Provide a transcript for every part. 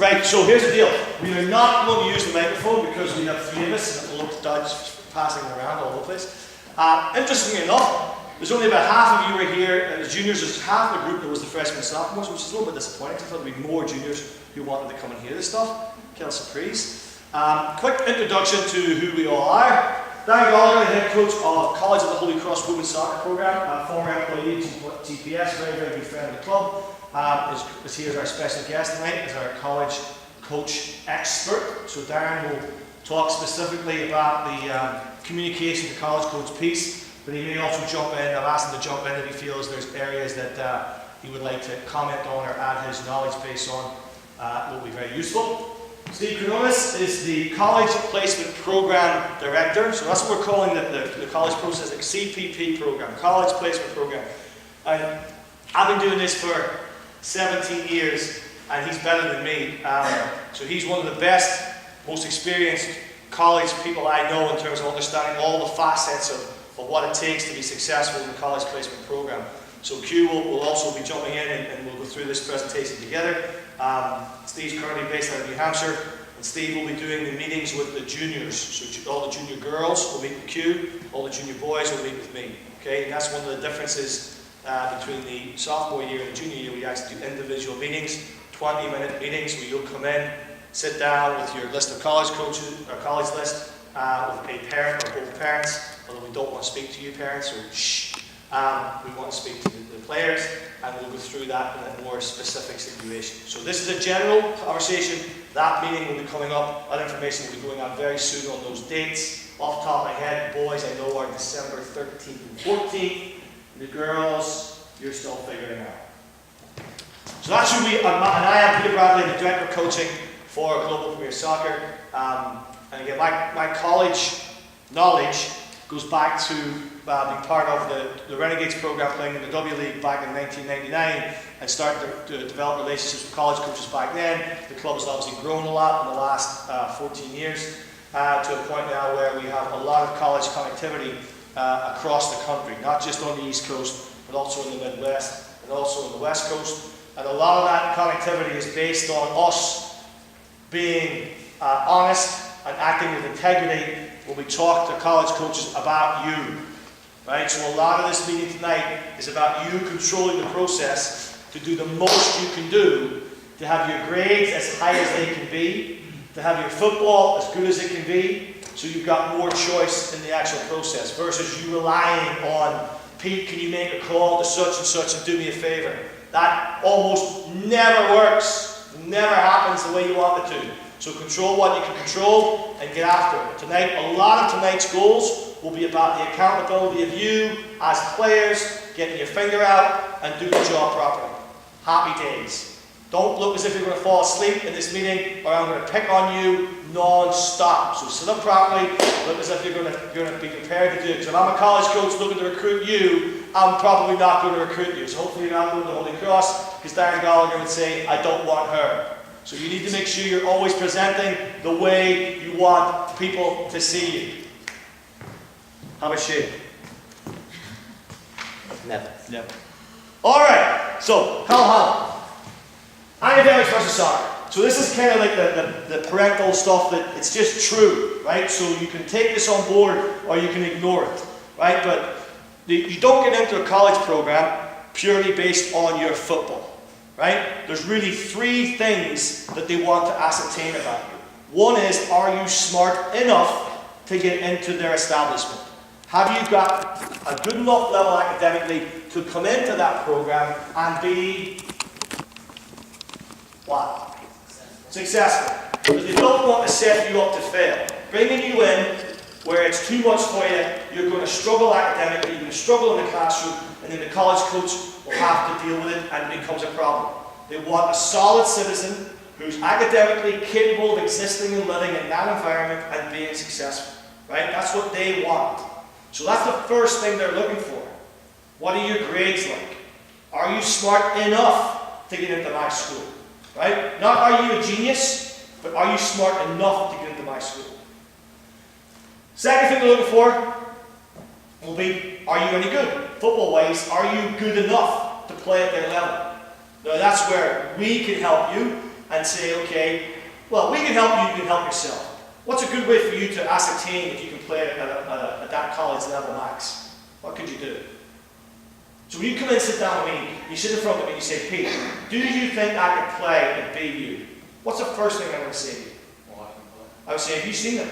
Right, so here's the deal. We are not going to use the microphone because we have three of us and it will look dodgy passing around all over the place. Interestingly enough, there's only about half of you were here as juniors. There's half the group that was the freshmen and sophomores, which is a little bit disappointing. I thought there'd be more juniors who wanted to come and hear this stuff. Quelle surprise. Quick introduction to who we all are. Darren Gallagher, the head coach of College of the Holy Cross Women's Soccer Program, former employee of TPS, very, very good friend of the club. Is here as our special guest tonight, as our college coach expert. So Darren will talk specifically about the communication to college coach piece, but he may also jump in. I've asked him to jump in if he feels there's areas that he would like to comment on or add his knowledge base on. Will be very useful. Steve Canonis is the College Placement Program Director, so that's what we're calling the college process, like CPP program, College Placement Program. I've been doing this for 17 years, and he's better than me. So he's one of the best, most experienced college people I know in terms of understanding all the facets of what it takes to be successful in the college placement program. So Q will also be jumping in and we'll go through this presentation together. Steve's currently based out of New Hampshire, and Steve will be doing the meetings with the juniors. So all the junior girls will meet with Q, all the junior boys will meet with me. Okay, and that's one of the differences between the sophomore year and the junior year. We actually do individual meetings, 20-minute meetings where you'll come in, sit down with your list of college coaches, or college list, with a parent or both parents, although we don't want to speak to you parents, so shh. We want to speak to the players, and we'll go through that in a more specific situation. So this is a general conversation. That meeting will be coming up. That information will be going out very soon on those dates. Off the top of my head, boys I know are December 13th and 14th. The girls, you're still figuring out. So that's who we are, and I am Peter Bradley, the Director of Coaching for Global Premier Soccer. And again, my college knowledge goes back to being part of the Renegades program, playing in the W League back in 1999, and starting to develop relationships with college coaches back then. The club has obviously grown a lot in the last 14 years, to a point now where we have a lot of college connectivity across the country, not just on the East Coast, but also in the Midwest and also on the West Coast. And a lot of that connectivity is based on us being honest and acting with integrity when we talk to college coaches about you. Right? So a lot of this meeting tonight is about you controlling the process to do the most you can do, to have your grades as high as they can be, to have your football as good as it can be, so you've got more choice in the actual process, versus you relying on, Pete, can you make a call to such and such and do me a favor? That almost never works, never happens the way you want it to. So control what you can control and get after it. Tonight, a lot of tonight's goals will be about the accountability of you as players, getting your finger out and doing the job properly. Happy days. Don't look as if you're going to fall asleep in this meeting, or I'm going to pick on you non-stop. So sit up properly, look as if you're going to be prepared to do it. Because if I'm a college coach looking to recruit you, I'm probably not going to recruit you. So hopefully you're not going to Holy Cross, because Darren Gallagher would say, I don't want her. So you need to make sure you're always presenting the way you want people to see you. Have a shave. Never. Never. Alright, so Hal. Academics versus soccer. So this is kind of like the parental stuff that it's just true, right? So you can take this on board or you can ignore it, right? But you don't get into a college program purely based on your football, right? There's really three things that they want to ascertain about you. One is, are you smart enough to get into their establishment? Have you got a good enough level academically to come into that program and be what? Successful. Because they don't want to set you up to fail. Bringing you in where it's too much for you, you're going to struggle academically, you're going to struggle in the classroom, and then the college coach will have to deal with it and it becomes a problem. They want a solid citizen who's academically capable of existing and living in that environment and being successful. Right? That's what they want. So that's the first thing they're looking for. What are your grades like? Are you smart enough to get into my school? Right? Not are you a genius, but are you smart enough to get into my school? Second thing they're looking for will be, are you any good? Football-wise, are you good enough to play at their level? Now that's where we can help you. and say, okay, well, we can help you, you can help yourself. What's a good way for you to ascertain if you can play at that college level max? What could you do? So when you come in and sit down with me, you sit in front of me and you say, Pete, do you think I could play at BU? What's the first thing I'm going to say to you? Well, I can play. I would say, have you seen them?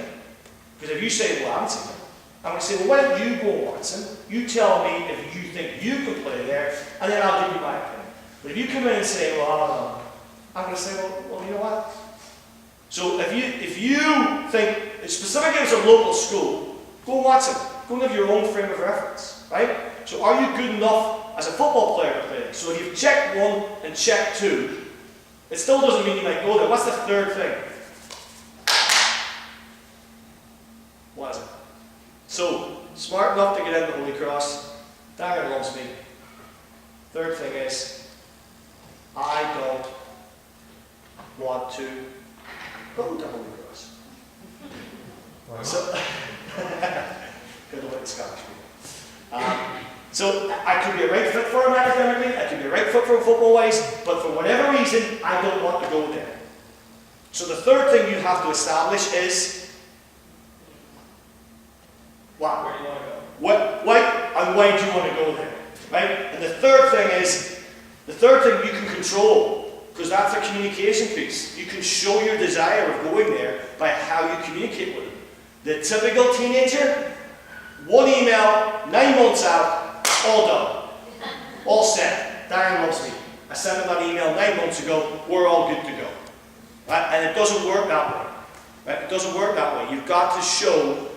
Because if you say, well, I haven't seen them, I'm going to say, well, why don't you go and watch them? You tell me if you think you can play there, and then I'll give you my opinion. But if you come in and say, well, I don't know, I'm going to say, well, you know what? So if you think, specifically if it's a local school, go and watch them. Go and have your own frame of reference, right? So are you good enough as a football player to play? So if you've checked 1 and checked 2, it still doesn't mean you might go there. What's the third thing? What is it? So, smart enough to get into the Holy Cross. Darren loves me. Third thing is, I don't want to go to Holy Cross. Why not? So, good old Scottish people. So I could be a right fit for him academically, I could be a right fit for him football-wise, but for whatever reason, I don't want to go there. So the third thing you have to establish is what? Where do you want to go? Why and why do you want to go there? Right? And the third thing is, the third thing you can control, because that's a communication piece. You can show your desire of going there by how you communicate with them. The typical teenager, 1 email, 9 months out, all done. All set. Darren loves me. I sent him that email 9 months ago, we're all good to go. Right? And it doesn't work that way. Right? It doesn't work that way. You've got to show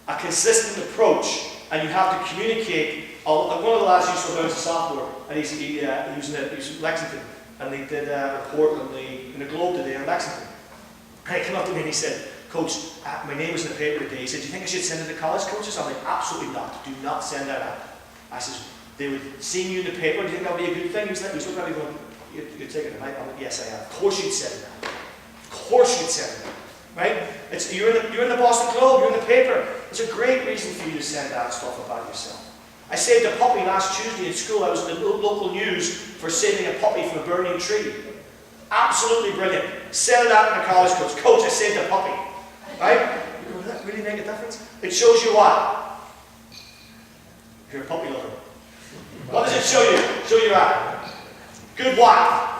a consistent approach, and you have to communicate. One of the lads used to when I was a sophomore, and he was in Lexington, and they did a report in the Globe today in Lexington. And he came up to me and he said, Coach, my name was in the paper today. He said, do you think I should send it to college coaches? I'm like, absolutely not. Do not send that out. I said, they would see you in the paper. Do you think that would be a good thing? He was looking at me going, you're taking it, right? I'm like, yes, I am. Of course you'd send it out. Of course you'd send it out. Right? You're in the Boston Globe, you're in the paper. It's a great reason for you to send out stuff about yourself. I saved a puppy last Tuesday in school. I was in the local news for saving a puppy from a burning tree. Absolutely brilliant. Send it out to the college coach. Coach, I saved a puppy. Right? You go, does that really make a difference? It shows you what? You're a puppy lover. What does it show you? Show you what? Good what?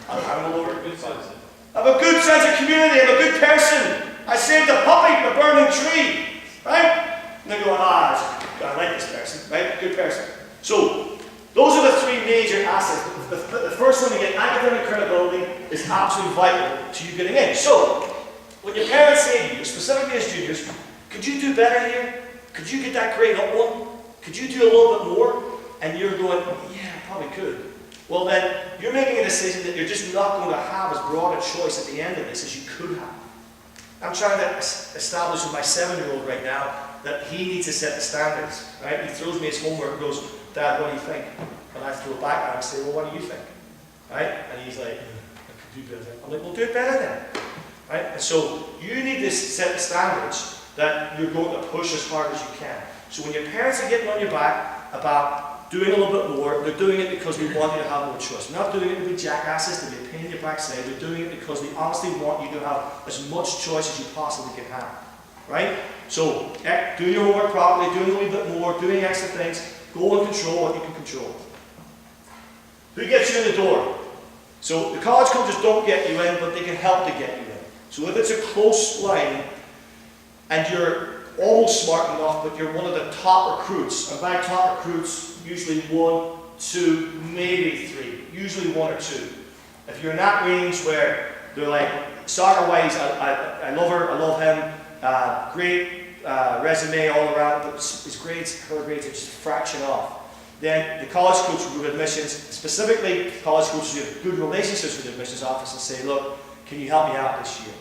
I'm all over. Good sense. I have a good sense of community. I'm a good person. I saved a puppy from a burning tree. Right? And they're going, I like this person. Right? Good person. So, those are the 3 major assets. The first one, to get academic credibility, is absolutely vital to you getting in. So, when your parents say to you, specifically as juniors, could you do better here? Could you get that grade up 1? Could you do a little bit more? And you're going, yeah, I probably could. Well then, you're making a decision that you're just not going to have as broad a choice at the end of this as you could have. I'm trying to establish with my 7-year-old right now that he needs to set the standards. Right? He throws me his homework and goes, Dad, what do you think? And I throw it back at him and say, well, what do you think? Right? And he's like, I could do better. I'm like, well, do it better then. Right? And so, you need to set the standards that you're going to push as hard as you can. So when your parents are getting on your back about doing a little bit more, they're doing it because they want you to have more choice. They're not doing it to be jackasses, to be a pain in your backside. They're doing it because they honestly want you to have as much choice as you possibly can have. Right? So, do your homework properly, doing a little bit more, doing extra things. Go and control what you can control. Who gets you in the door? So, the college coaches don't get you in, but they can help to get you in. So, if it's a close line, and you're almost smart enough, but you're one of the top recruits, and by top recruits, usually 1, 2, maybe 3, usually 1 or 2. If you're in that range where they're like, soccer-wise, I love her, I love him, great resume all around, but his grades, her grades are just a fraction off. Then the college coach will do admissions, specifically college coaches who have good relationships with the admissions office and say, look, can you help me out this year?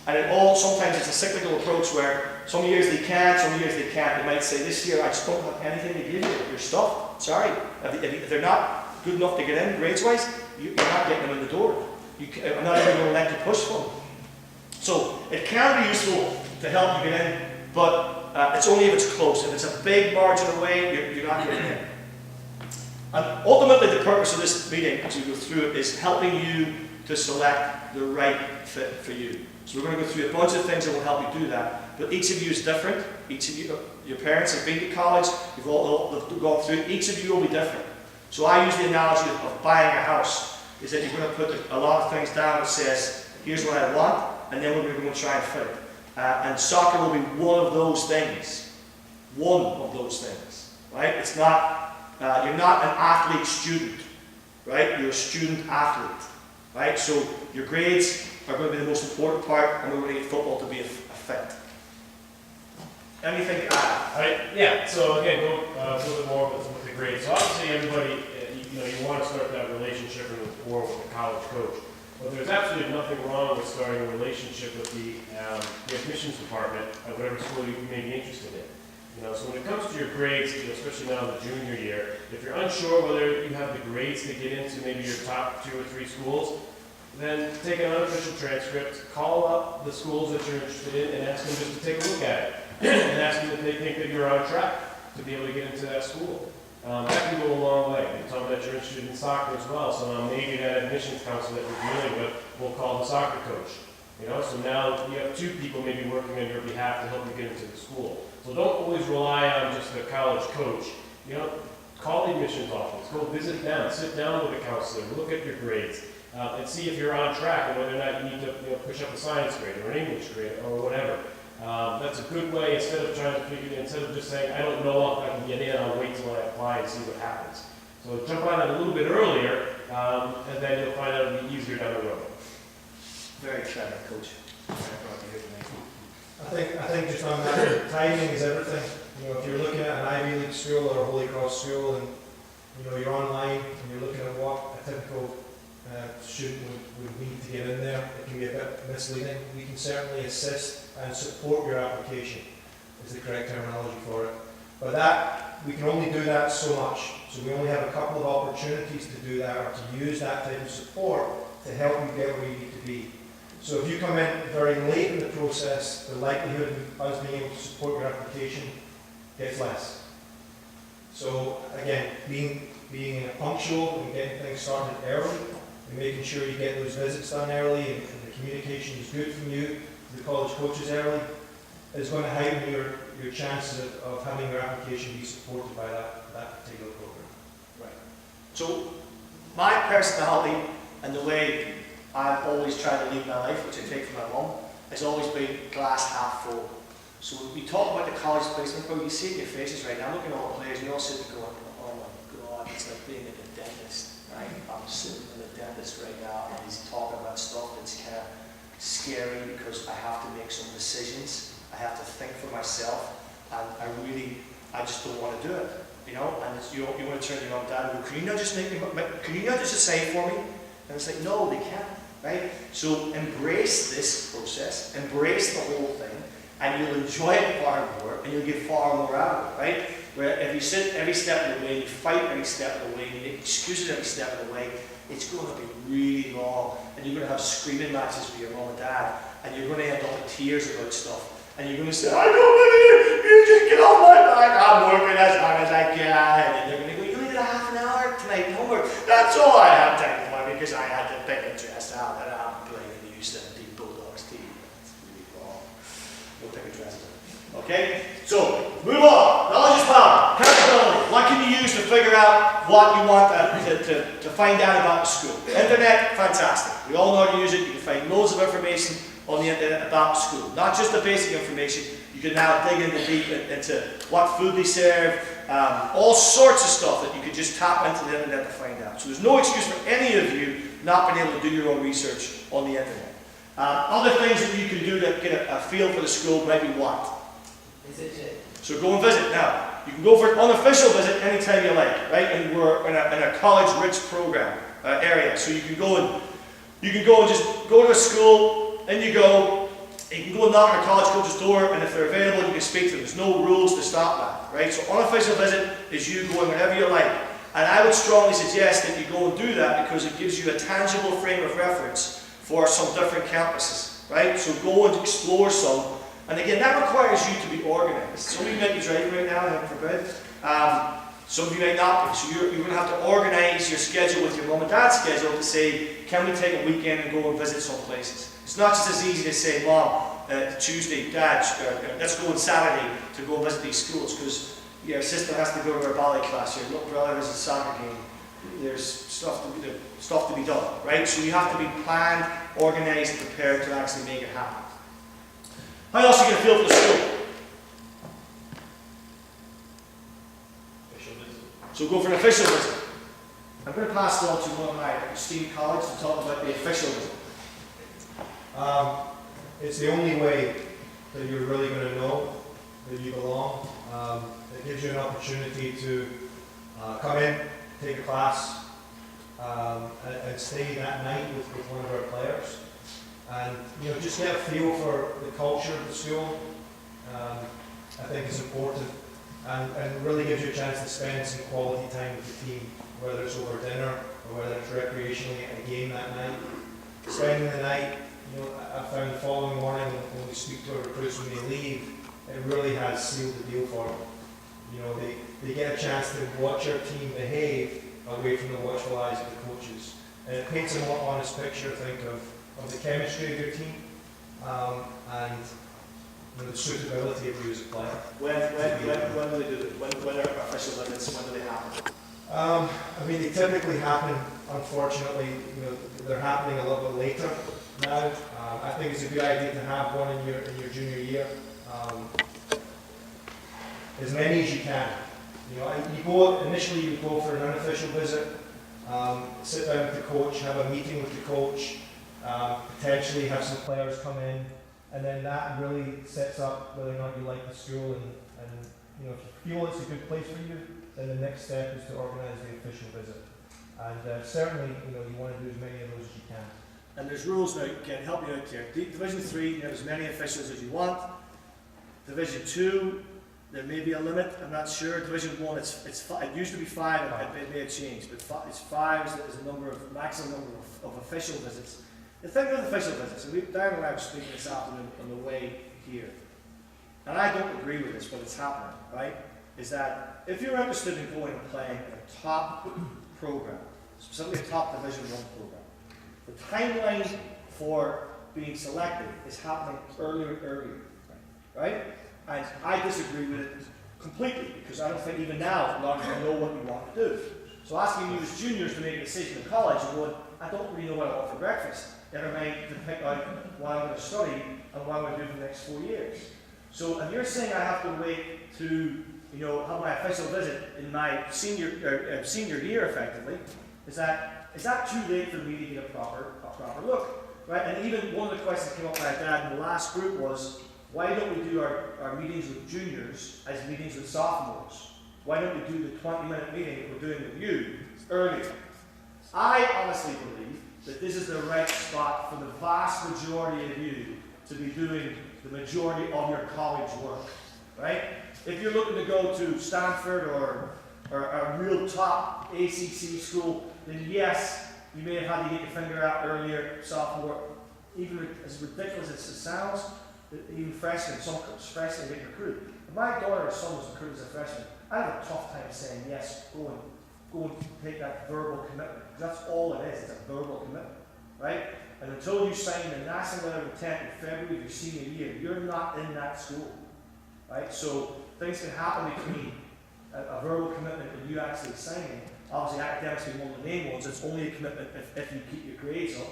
And sometimes it's a cyclical approach where some years they can, some years they can't. They might say, this year I just don't have anything to give you. You're stuffed. Sorry. If they're not good enough to get in grades-wise, you're not getting them in the door. I'm not even going to let you push for them. So it can be useful to help you get in, but it's only if it's close. If it's a big margin away, you're not getting in. And ultimately the purpose of this meeting, as we go through it, is helping you to select the right fit for you. So we're going to go through a bunch of things that will help you do that. But each of you is different. Each of you, your parents have been to college, you've all gone through it. Each of you will be different. So I use the analogy of buying a house, is that you're going to put a lot of things down that says, here's what I want, and then we're going to try and fit it. And soccer will be one of those things. One of those things. Right? It's not, you're not an athlete student. Right? You're a student athlete. Right? So your grades are going to be the most important part, and we're going to get football to be a fit. Anything to add? Yeah, so again, go a little bit more with the grades. So obviously everybody, you want to start that relationship and rapport with the college coach. But there's absolutely nothing wrong with starting a relationship with the admissions department at whatever school you may be interested in. So when it comes to your grades, especially now in the junior year, if you're unsure whether you have the grades to get into maybe your top 2 or 3 schools, then take an unofficial transcript, call up the schools that you're interested in, and ask them just to take a look at it, and ask them if they think that you're on track to be able to get into that school. That can go a long way. You tell them that you're interested in soccer as well, so maybe that admissions counselor that you're dealing with will call the soccer coach. So now you have 2 people maybe working on your behalf to help you get into the school. So don't always rely on just the college coach. Call the admissions office, go visit them, sit down with a counselor, look at your grades, and see if you're on track and whether or not you need to push up a science grade or an English grade or whatever. That's a good way, instead of just saying, I don't know if I can get in, I'll wait till I apply and see what happens. So jump on it a little bit earlier, and then you'll find out it'll be easier down the road. Very clever, Coach. I think just on that, timing is everything. If you're looking at an Ivy League school or a Holy Cross school, and you're online and you're looking at what a typical student would need to get in there, it can be a bit misleading. We can certainly assist and support your application, is the correct terminology for it. But that, we can only do that so much. So we only have a couple of opportunities to do that, or to use that type of support to help you get where you need to be. So if you come in very late in the process, the likelihood of us being able to support your application gets less. So again, being punctual and getting things started early, and making sure you get those visits done early, and the communication is good from you to the college coaches early, is going to heighten your chances of having your application be supported by that particular program. Right. So my personality and the way I've always tried to lead my life, which I take from my mum, has always been glass half full. So when we talk about the college placement program, you see it in your faces right now. Looking at all the players, we all sit there going, oh my God, it's like being at the dentist, right? I'm sitting in the dentist right now, and he's talking about stuff that's kind of scary because I have to make some decisions. I have to think for myself, and I just don't want to do it, And you want to turn to your mum and dad and go, can you not just decide for me? And it's like, no, they can't, right? So embrace this process, embrace the whole thing, and you'll enjoy it far more, and you'll get far more out of it, right? Where if you sit every step of the way, you fight every step of the way, you make excuses every step of the way, it's going to be really long, and you're going to have screaming matches with your mom and dad, and you're going to end up in tears about stuff. And you're going to say, I don't believe you, just get off my back, I'm working as hard as I can. And they're going to go, you only did a half an hour tonight, homework. That's all I have time for, because I had to pick a dress out, and I'm playing the U17 Bulldogs team. That's really wrong. No pick a dress. Okay? So, move on. Knowledge is power. Accountability. What can you use to figure out what you want to find out about the school? Internet, fantastic. We all know how to use it. You can find loads of information on the internet about the school. Not just the basic information. You can now dig into what food they serve, all sorts of stuff that you could just tap into the internet to find out. So there's no excuse for any of you not being able to do your own research on the internet. Other things that you can do to get a feel for the school might be what? Visit. So go and visit. Now, you can go for an unofficial visit anytime you like, right? And we're in a college-rich program area, so you can go and just go to a school. And you can go and knock on a college coach's door, and if they're available, you can speak to them. There's no rules to stop that, right? So unofficial visit is you going whenever you like. And I would strongly suggest that you go and do that because it gives you a tangible frame of reference for some different campuses, right? So go and explore some. And again, that requires you to be organized. So we might be driving right now, heaven forbid. Some of you may not be. So you're going to have to organise your schedule with your mum and dad's schedule to say, can we take a weekend and go and visit some places? It's not just as easy to say, Mom, Tuesday, Dad, let's go on Saturday to go and visit these schools, because your sister has to go to her ballet class, your little brother has a soccer game, there's stuff to be done, right? So you have to be planned, organised, and prepared to actually make it happen. How else are you going to feel for the school? So go for an official visit. I'm going to pass it on to one of my esteemed colleagues to talk about the official visit. It's the only way that you're really going to know that you belong. It gives you an opportunity to come in, take a class, and stay that night with one of our players, and just get a feel for the culture of the school. I think it's important, and really gives you a chance to spend some quality time with the team, whether it's over dinner or whether it's recreationally at a game that night. Spending the night, I found the following morning when we speak to our recruits when they leave, it really has sealed the deal for them. They get a chance to watch our team behave away from the watchful eyes of the coaches. And it paints a more honest picture, I think, of the chemistry of your team, and the suitability of you as a player. When do they do it? When are official visits? When do they happen? They typically happen, unfortunately, they're happening a little bit later now. I think it's a good idea to have one in your junior year. As many as you can. Initially you go for an unofficial visit, sit down with the coach, have a meeting with the coach, potentially have some players come in, and then that really sets up whether or not you like the school, and if you feel it's a good place for you, then the next step is to organise the official visit. And certainly, you want to do as many of those as you can. And there's rules now, can help you out here. Division 3, you have as many officials as you want. Division 2, there may be a limit, I'm not sure. Division 1, it used to be 5, it may have changed, but it's 5 is the maximum number of official visits. The thing with official visits, and Darren and I were speaking this afternoon on the way here, and I don't agree with this, but it's happening, right? Is that if you're interested in going and playing in a top program, specifically a top Division 1 program, the timeline for being selected is happening earlier and earlier, right? And I disagree with it completely, because I don't think even now, a lot of you know what you want to do. So asking you as juniors to make a decision in college, you're going, I don't really know what I want for breakfast, never mind to pick out what I'm going to study and what I'm going to do for the next 4 years. So if you're saying I have to wait to have my official visit in my senior year, effectively, is that too late for me to get a proper look, right? And even one of the questions that came up by Dad in the last group was, why don't we do our meetings with juniors as meetings with sophomores? Why don't we do the 20-minute meeting that we're doing with you earlier? I honestly believe that this is the right spot for the vast majority of you to be doing the majority of your college work, right? If you're looking to go to Stanford or a real top ACC school, then yes, you may have had to get your finger out earlier, sophomore. Even as ridiculous as it sounds, even freshmen, some freshmen get recruited. If my daughter or son was recruited as a freshman, I have a tough time saying yes, go and take that verbal commitment. Because that's all it is, it's a verbal commitment, right? And until you sign the national letter of intent in February of your senior year, you're not in that school, right? So things can happen between a verbal commitment and you actually signing. Obviously, academics being one of the main ones, it's only a commitment if you keep your grades up.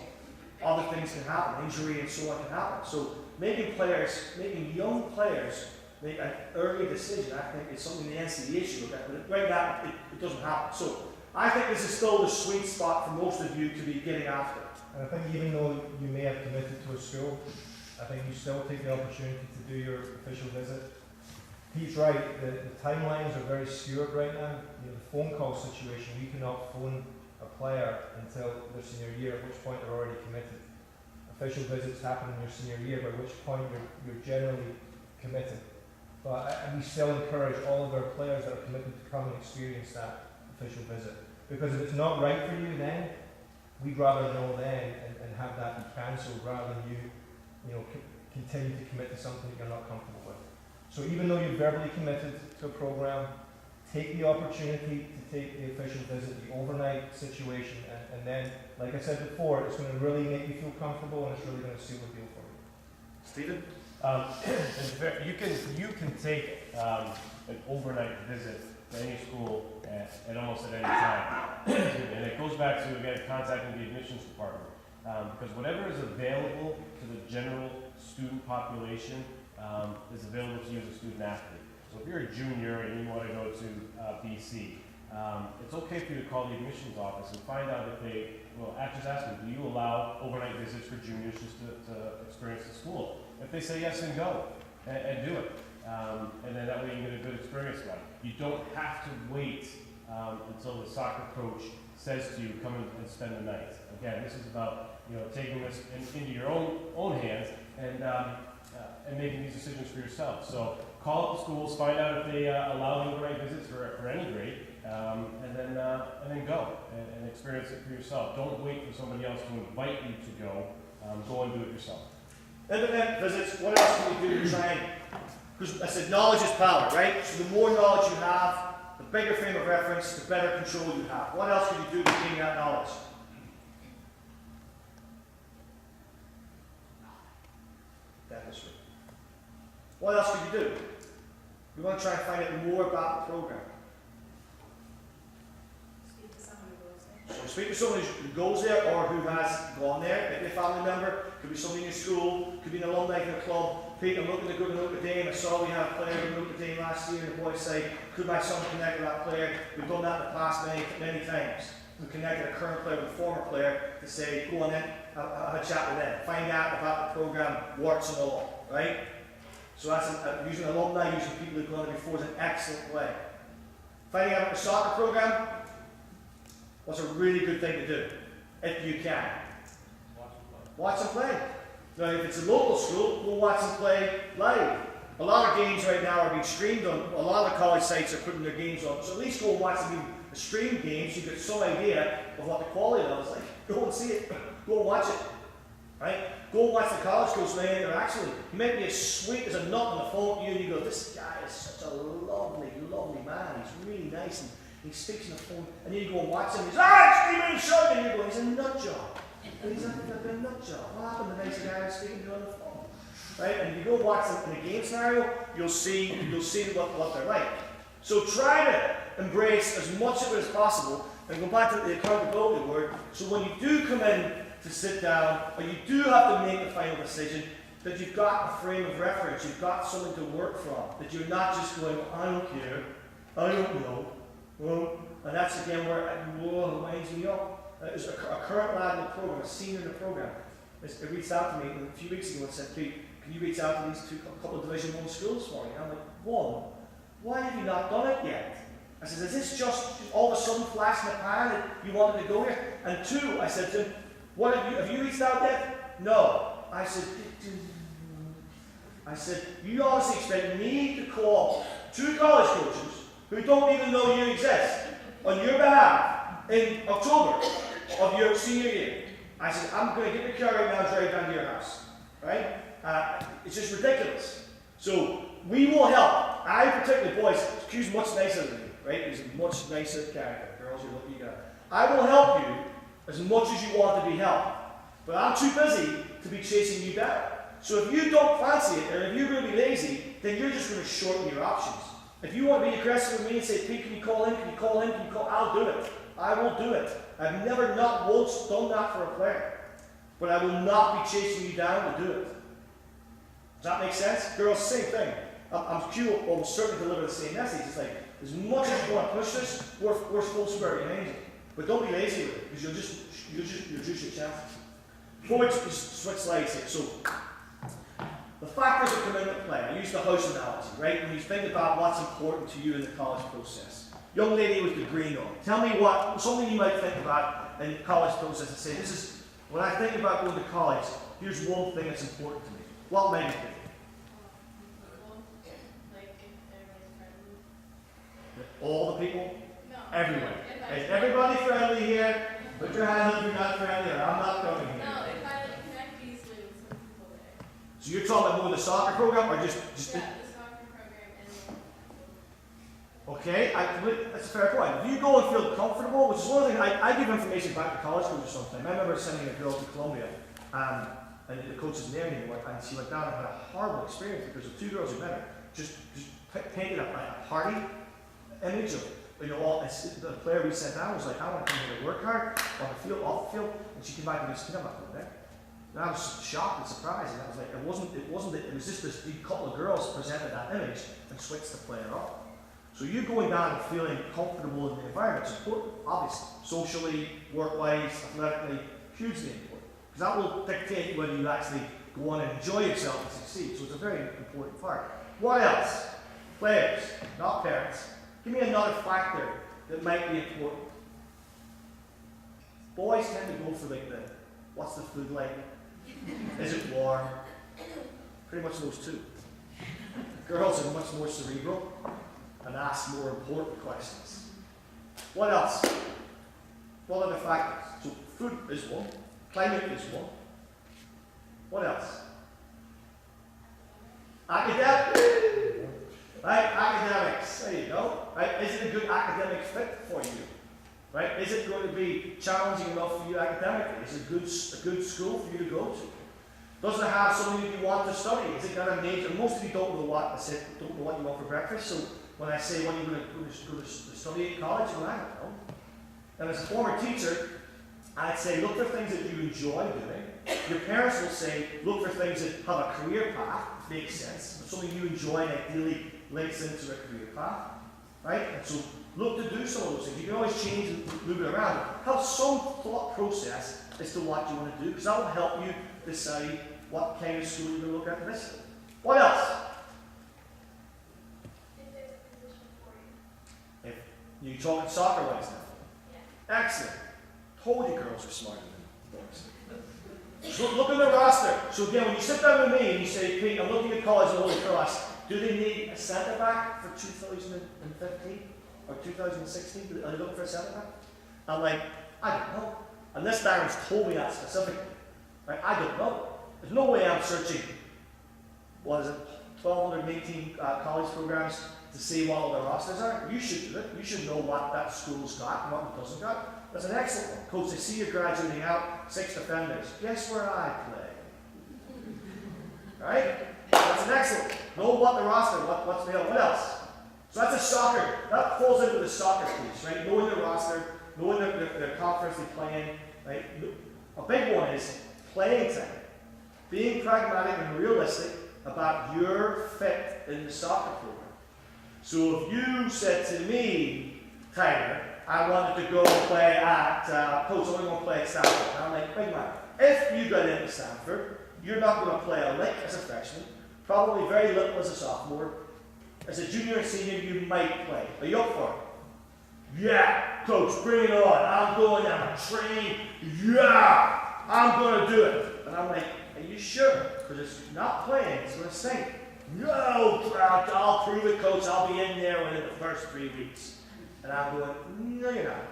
Other things can happen, injury and so on can happen. So making young players make an early decision, I think, is something the NCAA should look at. But right now, it doesn't happen. So I think this is still the sweet spot for most of you to be getting after. And I think even though you may have committed to a school, I think you still take the opportunity to do your official visit. Pete's right, the timelines are very skewed right now. The phone call situation, you cannot phone a player until their senior year, at which point they're already committed. Official visits happen in your senior year, by which point you're generally committed. But we still encourage all of our players that are committed to come and experience that official visit. Because if it's not right for you then, we'd rather know then and have that be cancelled rather than you continue to commit to something that you're not comfortable with. So even though you're verbally committed to a program, take the opportunity to take the official visit, the overnight situation, and then, like I said before, it's going to really make you feel comfortable and it's really going to seal the deal for you. Stephen? You can take an overnight visit to any school at almost at any time. And it goes back to, again, contacting the admissions department. Because whatever is available to the general student population is available to you as a student athlete. So if you're a junior and you want to go to BC, it's okay for you to call the admissions office and find out if they, just ask them, do you allow overnight visits for juniors just to experience the school? If they say yes, then go and do it. And then that way you get a good experience about it. You don't have to wait until the soccer coach says to you, come and spend the night. Again, this is about taking this into your own hands and making these decisions for yourself. So call up the schools, find out if they allow the overnight visits for any grade, and then go and experience it for yourself. Don't wait for somebody else to invite you to go. Go and do it yourself. Independent visits, what else can you do to try and, because I said knowledge is power, right? So the more knowledge you have, the bigger frame of reference, the better control you have. What else can you do to gain that knowledge? Dentistry. What else can you do? We want to try and find out more about the program. Speak to someone who goes there. So speak to someone who goes there or who has gone there. It could be a family member, could be somebody in your school, could be an alumni in a club. Pete, I'm looking to go to Notre Dame. I saw we had a player in Notre Dame last year, and the boys say, could my son connect with that player? We've done that in the past many times. We connected a current player with a former player to say, go on in, have a chat with them, find out about the program, warts and all, right? So that's using alumni, using people who've gone there before is an excellent way. Finding out about the soccer program was a really good thing to do, if you can. Watch them play. Now, if it's a local school, go watch them play live. A lot of games right now are being streamed on. A lot of the college sites are putting their games on. So at least go and watch them the streamed games. You get some idea of what the quality level is like. Go and see it. Go and watch it. Right? Go and watch the college coach man actually. He might be as sweet as a nut on the phone to you, and you go, this guy is such a lovely, lovely man. He's really nice, and he speaks on the phone. And then you go and watch him. He's screaming and shouting, and you go, he's a nut job. And he's like a nut job. What happened to the nice guy who's speaking to you on the phone? Right? And if you go and watch them in a game scenario, you'll see what they're like. So try to embrace as much of it as possible, and go back to the accountability word. So when you do come in to sit down, or you do have to make the final decision, that you've got a frame of reference, you've got something to work from, that you're not just going, I don't care, I don't know. Well, and that's again where it winds me up. There's a current lad in the program, a senior in the program, it reached out to me a few weeks ago and said, Pete, can you reach out to these couple of Division 1 schools for me? And I'm like, one, why have you not done it yet? I said, is this just all of a sudden flash in the pan that you wanted to go here? And two, I said to him, what have you reached out yet? No. I said, you honestly expect me to call two college coaches who don't even know you exist on your behalf in October of your senior year? I said, I'm going to get the car right now and drive down to your house. Right? It's just ridiculous. So we will help. I particularly, boys, Q's much nicer than me, right? He's a much nicer character. Girls, you're lucky you got. I will help you as much as you want to be helped. But I'm too busy to be chasing you down. So if you don't fancy it, or if you're going to be lazy, then you're just going to shorten your options. If you want to be aggressive with me and say, Pete, can you call in? Can you call in? Can you call? I'll do it. I will do it. I've never not once done that for a player. But I will not be chasing you down to do it. Does that make sense? Girls, same thing. I'm Q will almost certainly deliver the same message. It's like, as much as you want to push this, we're full square behind you. But don't be lazy with it, because you'll just reduce your chances. Before we switch slides here, so the factors that come into play. I use the house analogy, right? When you think about what's important to you in the college process. Young lady with the green on. Tell me something you might think about in the college process and say, this is, when I think about going to college, here's one thing that's important to me. What might it be? Like if everybody's friendly. All the people? No. Everyone. If Is everybody friendly here? Put your hand up if you're not friendly, or I'm not coming here. No, if I like connect easily with some people there. So you're talking about more the soccer program, or just Yeah, the soccer program and Okay, that's a fair point. If you go and feel comfortable, which is one of the things, I give information back to college coaches sometimes. I remember sending a girl to Columbia, and the coach isn't there anymore, and she went down and had a horrible experience because the two girls who met her just painted a party image of, the player we sent down was like, I want to come here to work hard, on the field, off the field, and she came back and said, I'm not going there. And I was shocked and surprised, and I was like, it was just this couple of girls presented that image and switched the player off. So you going down and feeling comfortable in the environment is important, obviously. Socially, work-wise, athletically, hugely important. Because that will dictate whether you actually go on and enjoy yourself and succeed. So it's a very important part. What else? Players, not parents. Give me another factor that might be important. Boys tend to go for what's the food like? Is it warm? Pretty much those two. Girls are much more cerebral and ask more important questions. What else? What other factors? So food is one, climate is one. What else? Academics. Right, academics. There you go. Right, is it a good academic fit for you? Right, is it going to be challenging enough for you academically? Is it a good school for you to go to? Does it have something that you want to study? Is it got a major? Most of you don't know what don't know what you want for breakfast. So when I say what you're going to go to study at college, well, I don't know. And as a former teacher, I'd say look for things that you enjoy doing. Your parents will say look for things that have a career path, makes sense, but something you enjoy and ideally links into a career path, right? And so look to do some of those things. You can always change and move it around. Have some thought process as to what you want to do, because that will help you decide what kind of school you're going to look at initially. What else? If there's a position for you. If you're talking soccer-wise now. Yeah. Excellent. Told you girls are smarter than boys. So look at the roster. So again, when you sit down with me and you say, Pete, I'm looking at college and Holy Cross, do they need a centre back for 2015 or 2016? Are they looking for a centre back? I'm like, I don't know. Unless Darren's told me that specifically. Right? I don't know. There's no way I'm searching, 1,218 college programs to see what all their rosters are. You should do it. You should know what that school's got and what it doesn't got. That's an excellent one. Coach, I see you're graduating out, 6 defenders. Guess where I play? Right? That's an excellent one. Know what the roster, what's available. What else? So that's a soccer. That falls into the soccer piece, right? Knowing the roster, knowing the conference they play in, right? A big one is playing time. Being pragmatic and realistic about your fit in the soccer program. So if you said to me, Tyler, I wanted to go play at, Coach, I want to go play at Stanford. And I'm like, big man, if you got into Stanford, you're not going to play a lick as a freshman, probably very little as a sophomore. As a junior and senior, you might play. Are you up for it? Yeah, Coach, bring it on. I'm going, I'm trained. Yeah, I'm going to do it. And I'm like, are you sure? Because it's not playing, it's going to stink. No, I'll prove it, Coach. I'll be in there within the first 3 weeks. And I'm going, no, you're not.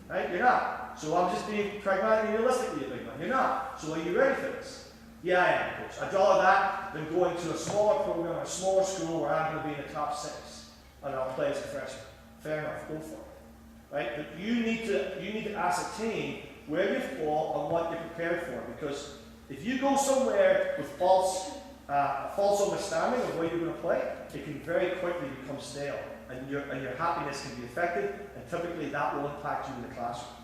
Right? You're not. So I'm just being pragmatic and realistic with you, big man. You're not. So are you ready for this? Yeah, I am, Coach. I'd rather that than going to a smaller program, a smaller school where I'm going to be in the top 6 and I'll play as a freshman. Fair enough. Go for it. Right? But you need to ascertain where you fall and what you're prepared for, because if you go somewhere with false understanding of where you're going to play, it can very quickly become stale, and your happiness can be affected, and typically that will impact you in the classroom.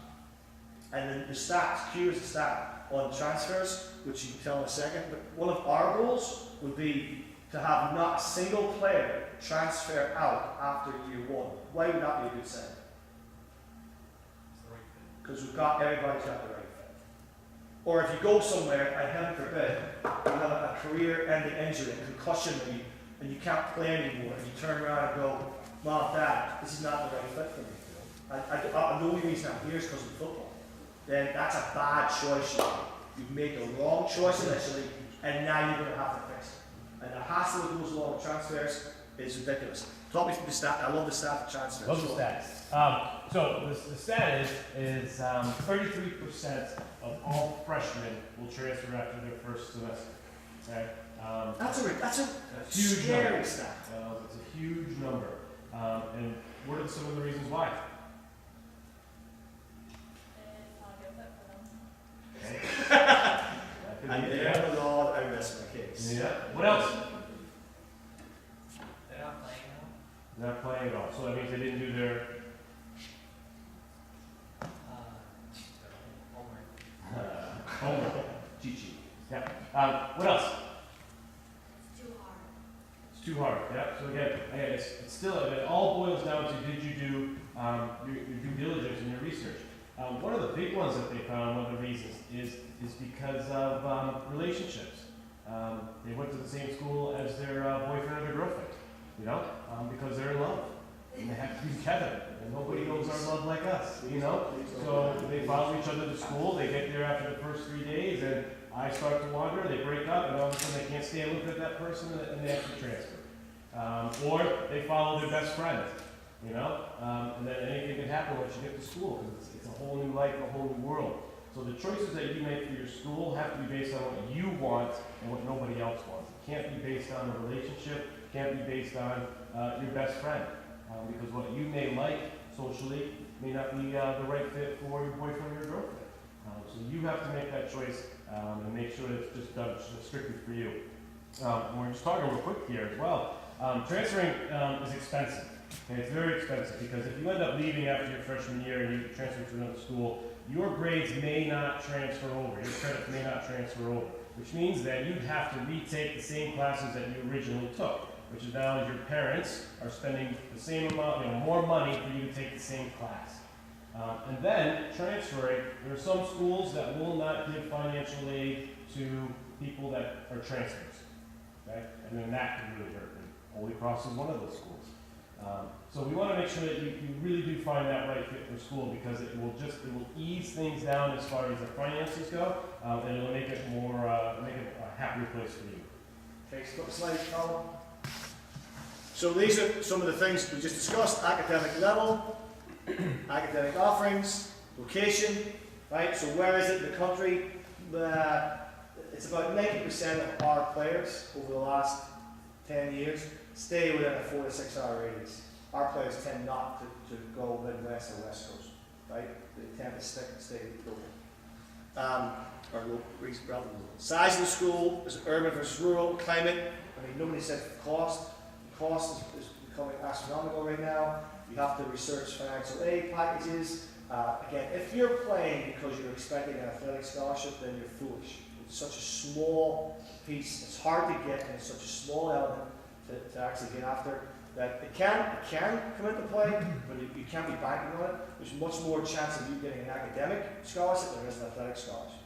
And then the stats, curious stat on transfers, which you can tell in a second, but one of our goals would be to have not a single player transfer out after year 1. Why would that be a good sign? Because everybody's got the right fit. Or if you go somewhere, and heaven forbid, you have a career-ending injury, a concussion, and you can't play anymore, and you turn around and go, Mom, Dad, this is not the right fit for me. The only reason I'm here is because of football. Then that's a bad choice. You've made the wrong choice initially, and now you're going to have to fix it. And the hassle that goes along with transfers is ridiculous. Talk me through the stat. I love the stat of transfers. Love the stats. So the stat is 33% of all freshmen will transfer after their first semester. Okay? That's a huge scary number. stat. It's a huge number. And what are some of the reasons why? It's not a good fit for them. That could And be- the end of the law, I rest my case. Yeah. What else? They're not playing now? Not playing at all. So that means they didn't do their homework. Cheat sheet. Yeah. What else? It's too hard. It's too hard. Yeah. So again, it's still, it all boils down to did you do your due diligence and your research. One of the big ones that they found, one of the reasons, is because of relationships. They went to the same school as their boyfriend or their girlfriend, you know, because they're in love. And they have to be together. And nobody knows our love like us, you know? So they follow each other to school, they get there after the first 3 days, and I start to wander, they break up, and all of a sudden they can't stand looking at that person, and they have to transfer. Or they follow their best friend, you know? And then anything can happen once you get to school, because it's a whole new life, a whole new world. So the choices that you make for your school have to be based on what you want and what nobody else wants. It can't be based on a relationship, it can't be based on your best friend. Because what you may like socially may not be the right fit for your boyfriend or your girlfriend. So you have to make that choice and make sure that it's just done strictly for you. And we're just talking real quick here as well. Transferring is expensive. And it's very expensive because if you end up leaving after your freshman year and you transfer to another school, your grades may not transfer over. Your credits may not transfer over, which means that you'd have to retake the same classes that you originally took, which is now your parents are spending the same amount, more money for you to take the same class. And then transferring, there are some schools that will not give financial aid to people that are transfers. Okay? And then that can really hurt. And Holy Cross is one of those schools. So we want to make sure that you really do find that right fit for school because it will ease things down as far as the finances go, and it will make it make it a happier place for you. Okay, stop slide, Colin. So these are some of the things we just discussed: academic level, academic offerings, location, right? So where is it in the country? It's about 90% of our players over the last 10 years stay within a 4 to 6 hour radius. Our players tend not to go Midwest or West Coast, right? They tend to stay local. Or rather local. Size of the school, is it urban versus rural? Climate, I mean, nobody said cost. The cost is becoming astronomical right now. You have to research financial aid packages. Again, if you're playing because you're expecting an athletic scholarship, then you're foolish. It's such a small piece. It's hard to get, and it's such a small element to actually get after that it can come into play, but you can't be banking on it. There's much more chance of you getting an academic scholarship than there is an athletic scholarship.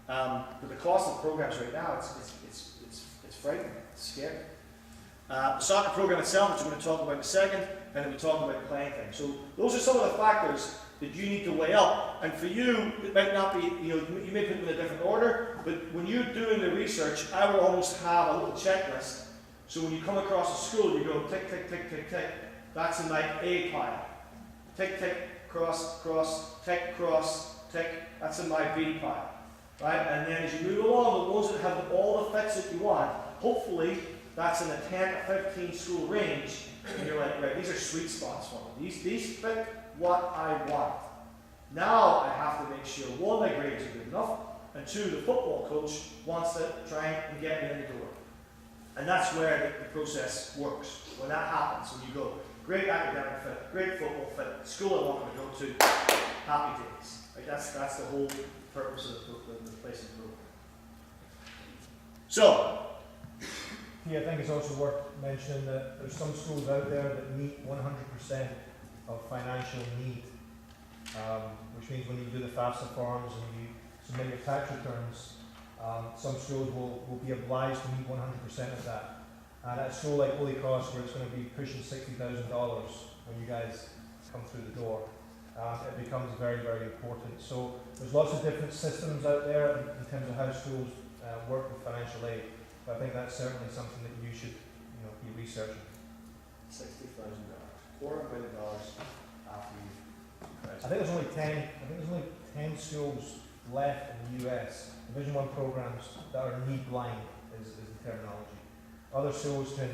But the cost of the programs right now, it's frightening. It's scary. The soccer program itself, which we're going to talk about in a second, and then we talk about the playing thing. So those are some of the factors that you need to weigh up. And for you, it might not be, you may put them in a different order, but when you're doing the research, I would almost have a little checklist. So when you come across a school, you go tick, tick, tick, tick, tick. That's in my A pile. Tick, tick, cross, cross, tick, cross, tick. That's in my B pile. Right? And then as you move along, the ones that have all the fits that you want, hopefully that's in a 10 to 15 school range. And you're like, right, these are sweet spots for me. These fit what I want. Now I have to make sure, one, my grades are good enough, and two, the football coach wants to try and get me in the door. And that's where the process works. When that happens, when you go, great academic fit, great football fit, school I want them to go to, happy days. Right? That's the whole purpose of the placement program. So, Yeah, I think it's also worth mentioning that there's some schools out there that meet 100% of financial need, which means when you do the FAFSA forms and you submit your tax returns, some schools will be obliged to meet 100% of that. And at a school like Holy Cross, where it's going to be pushing $60,000 when you guys come through the door, it becomes very, very important. So there's lots of different systems out there in terms of how schools work with financial aid. But I think that's certainly something that you should, be researching. $60,000, $250,000 after you. I think there's only 10 schools left in the US. Division 1 programs that are need blind is the terminology. Other schools can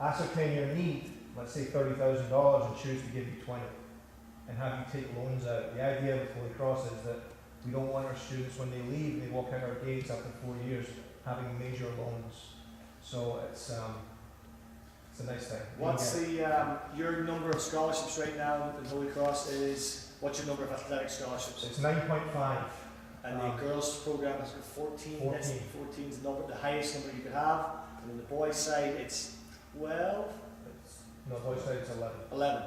ascertain your need let's say $30,000 and choose to give you 20 and have you take loans out. The idea with Holy Cross is that we don't want our students, when they leave, they walk out our gates after 4 years, having major loans. So it's a nice thing. What's your number of scholarships right now at Holy Cross is, what's your number of athletic scholarships? It's 9.5. And the girls program is 14. 14. 14 is the number, the highest number you could have. And on the boys' side, it's 12. No, boys' side it's 11. 11.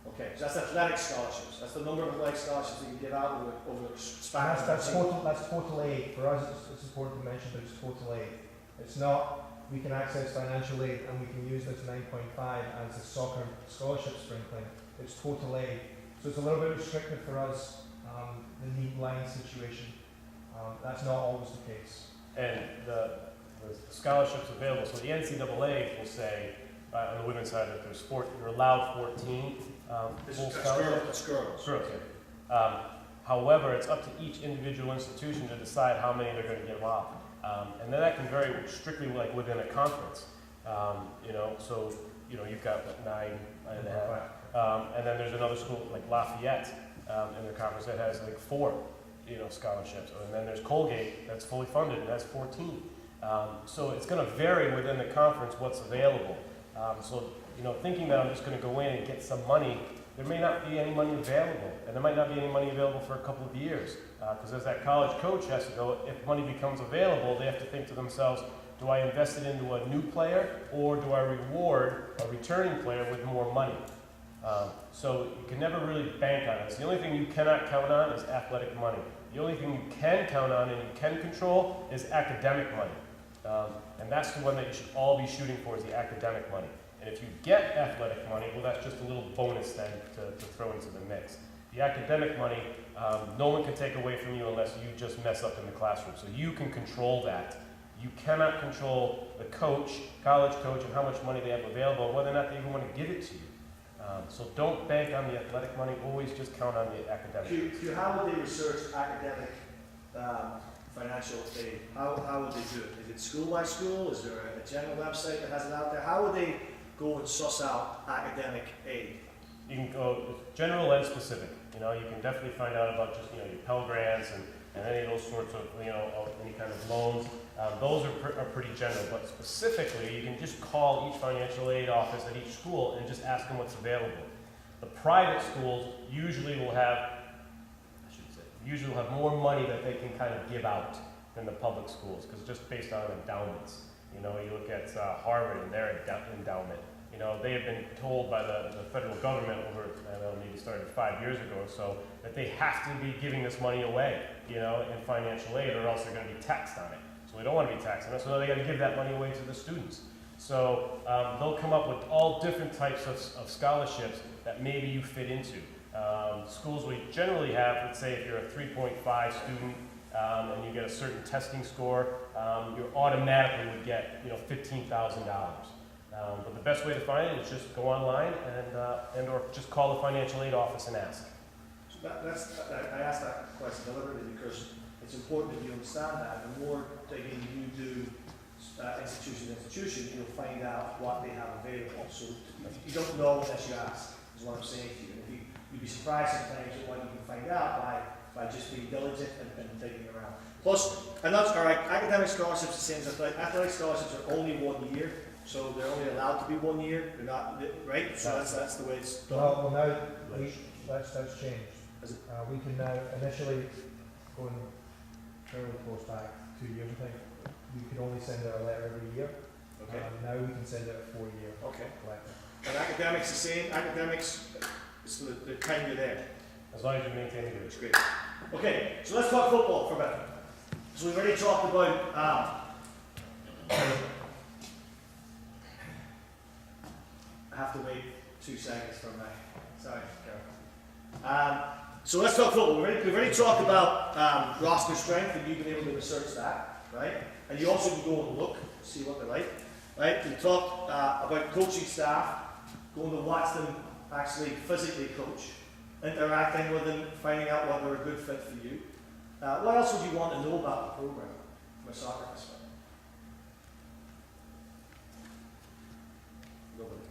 Okay, so that's athletic scholarships. That's the number of athletic scholarships that you give out over the span. That's total aid. For us, it's important to mention that it's total aid. It's not, we can access financial aid and we can use this 9.5 as a soccer scholarship sprinkling. It's total aid. So it's a little bit restricted for us, the need line situation. That's not always the case. And the scholarships available, so the NCAA will say, on the women's side, that you're allowed 14 full scholarships. It's girls. Girls, yeah. However, it's up to each individual institution to decide how many they're going to give off. And then that can vary strictly like within a conference. So you've got what, 9.5. And then there's another school like Lafayette in their conference that has like 4 scholarships. And then there's Colgate that's fully funded and has 14. So it's going to vary within the conference what's available. Thinking that I'm just going to go in and get some money, there may not be any money available, and there might not be any money available for a couple of years. Because as that college coach has to go, if money becomes available, they have to think to themselves, do I invest it into a new player, or do I reward a returning player with more money? So you can never really bank on this. The only thing you cannot count on is athletic money. The only thing you can count on and you can control is academic money. And that's the one that you should all be shooting for, is the academic money. And if you get athletic money, well, that's just a little bonus then to throw into the mix. The academic money, no one can take away from you unless you just mess up in the classroom. So you can control that. You cannot control the coach, college coach, and how much money they have available, and whether or not they even want to give it to you. So don't bank on the athletic money, always just count on the academic. How would they research academic financial aid? How would they do it? Is it school by school? Is there a general website that has it out there? How would they go and suss out academic aid? You can go general and specific. You can definitely find out about just your Pell Grants and any of those sorts of any kind of loans. Those are pretty general, but specifically you can just call each financial aid office at each school and just ask them what's available. The private schools usually will have more money that they can kind of give out than the public schools, because just based on endowments. You look at Harvard and their endowment. They have been told by the federal government over, maybe started 5 years ago or so, that they have to be giving this money away, in financial aid, or else they're going to be taxed on it. So we don't want to be taxed on it, so they got to give that money away to the students. So they'll come up with all different types of scholarships that maybe you fit into. Schools we generally have, let's say if you're a 3.5 student and you get a certain testing score, you automatically would get $15,000. But the best way to find it is just go online and or just call the financial aid office and ask. So I asked that question deliberately because it's important that you understand that. The more digging you do institution to institution, you'll find out what they have available. So you don't know unless you ask, is what I'm saying to you. You'd be surprised sometimes at what you can find out by just being diligent and digging around. Plus, and that's all right, academic scholarships, the same as athletic scholarships are only 1 year. So they're only allowed to be 1 year. They're not, right? So that's the way it's done. Well, now that's changed. We can now initially, going fairly close back, 2 years I think, we could only send out a letter every year. Okay. Now we can send out a 4-year Okay. letter. And academics the same. Academics, it's the time you're there. As long as you maintain the It's great. Okay, so let's talk football for a bit. So we've already talked about. I have to wait 2 seconds for my. Sorry, Carol. So let's talk football. We've already talked about roster strength, and you've been able to research that, right? And you also can go and look, see what they're like, right? We talked about coaching staff, going to watch them actually physically coach, interacting with them, finding out whether they're a good fit for you. What else would you want to know about the program from a soccer perspective? Nobody.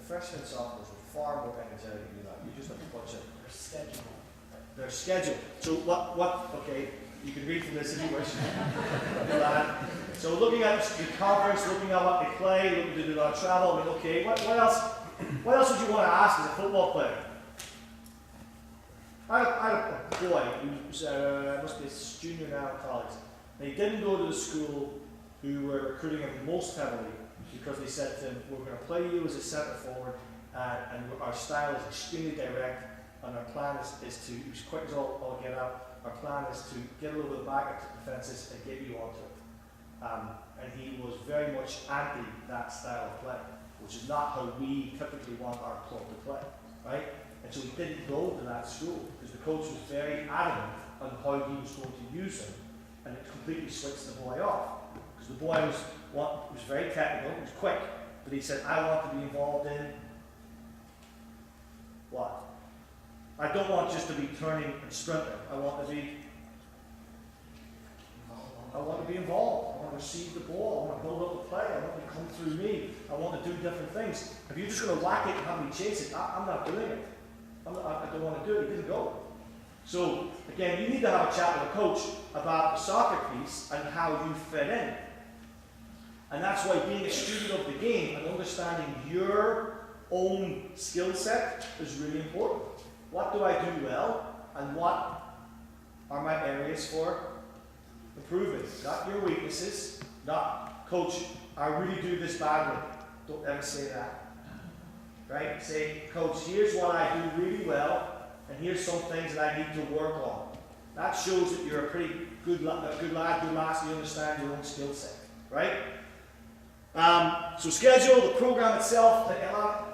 freshmen and sophomores are far more energetic than that. You just have to watch it. Their schedule. Their schedule. So okay, you can read from this if you wish. So looking at the conference, looking at what they play, looking to do a lot of travel, I mean, okay, what else would you want to ask as a football player? I had a boy who was, must be a junior now in college. And he didn't go to the school who were recruiting him most heavily because they said to him, we're going to play you as a centre forward and our style is extremely direct and our plan is to, as quick as all get out, our plan is to get a little bit back at the defences and get you onto it. And he was very much anti that style of play, which is not how we typically want our club to play, right? And so he didn't go to that school because the coach was very adamant on how he was going to use him, and it completely switched the boy off. Because the boy was very technical, he was quick, but he said, I want to be involved in what? I don't want just to be turning and sprinting. I want to be involved. I want to receive the ball. I want to build up the play. I want it to come through me. I want to do different things. If you're just going to whack it and have me chase it, I'm not doing it. I don't want to do it. He didn't go. So, again, you need to have a chat with a coach about the soccer piece and how you fit in. And that's why being a student of the game and understanding your own skill set is really important. What do I do well, and what are my areas for improvement? Not your weaknesses, not, coach, I really do this badly. Don't ever say that. Right? Say, coach, here's what I do really well, and here's some things that I need to work on. That shows that you're a pretty good lad, good master, you understand your own skill set. Right? So schedule, the program itself,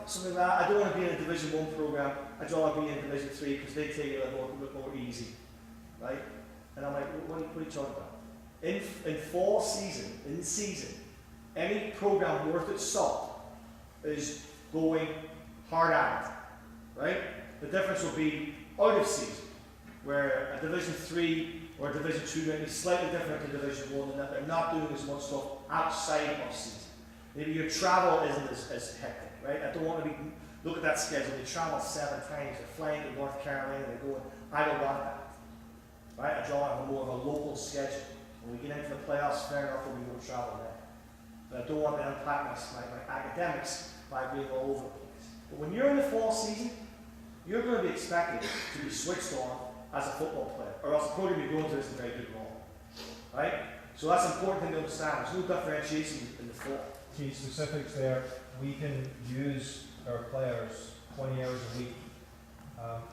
something like that. I don't want to be in a Division 1 program. I don't want to be in Division 3 because they take it a little bit more easy. Right? And I'm like, what are you talking about? In fall season, in season, any program worth its salt is going hard at it. Right? The difference will be out of season, where a Division 3 or a Division 2 might be slightly different to Division 1 in that they're not doing as much stuff outside of season. Maybe your travel isn't as hectic, right? I don't want to look at that schedule. They travel 7 times. They're flying to North Carolina. They're going, I don't want that. Right? I draw more of a local schedule. When we get into the playoffs, fair enough, we won't travel there. But I don't want to impact my academics by being all over the place. But when you're in the fall season, you're going to be expected to be switched on as a football player, or else the program you're going to isn't very good at all. Right? So that's an important thing to understand. There's no differentiation in the fall. Key specifics there, we can use our players 20 hours a week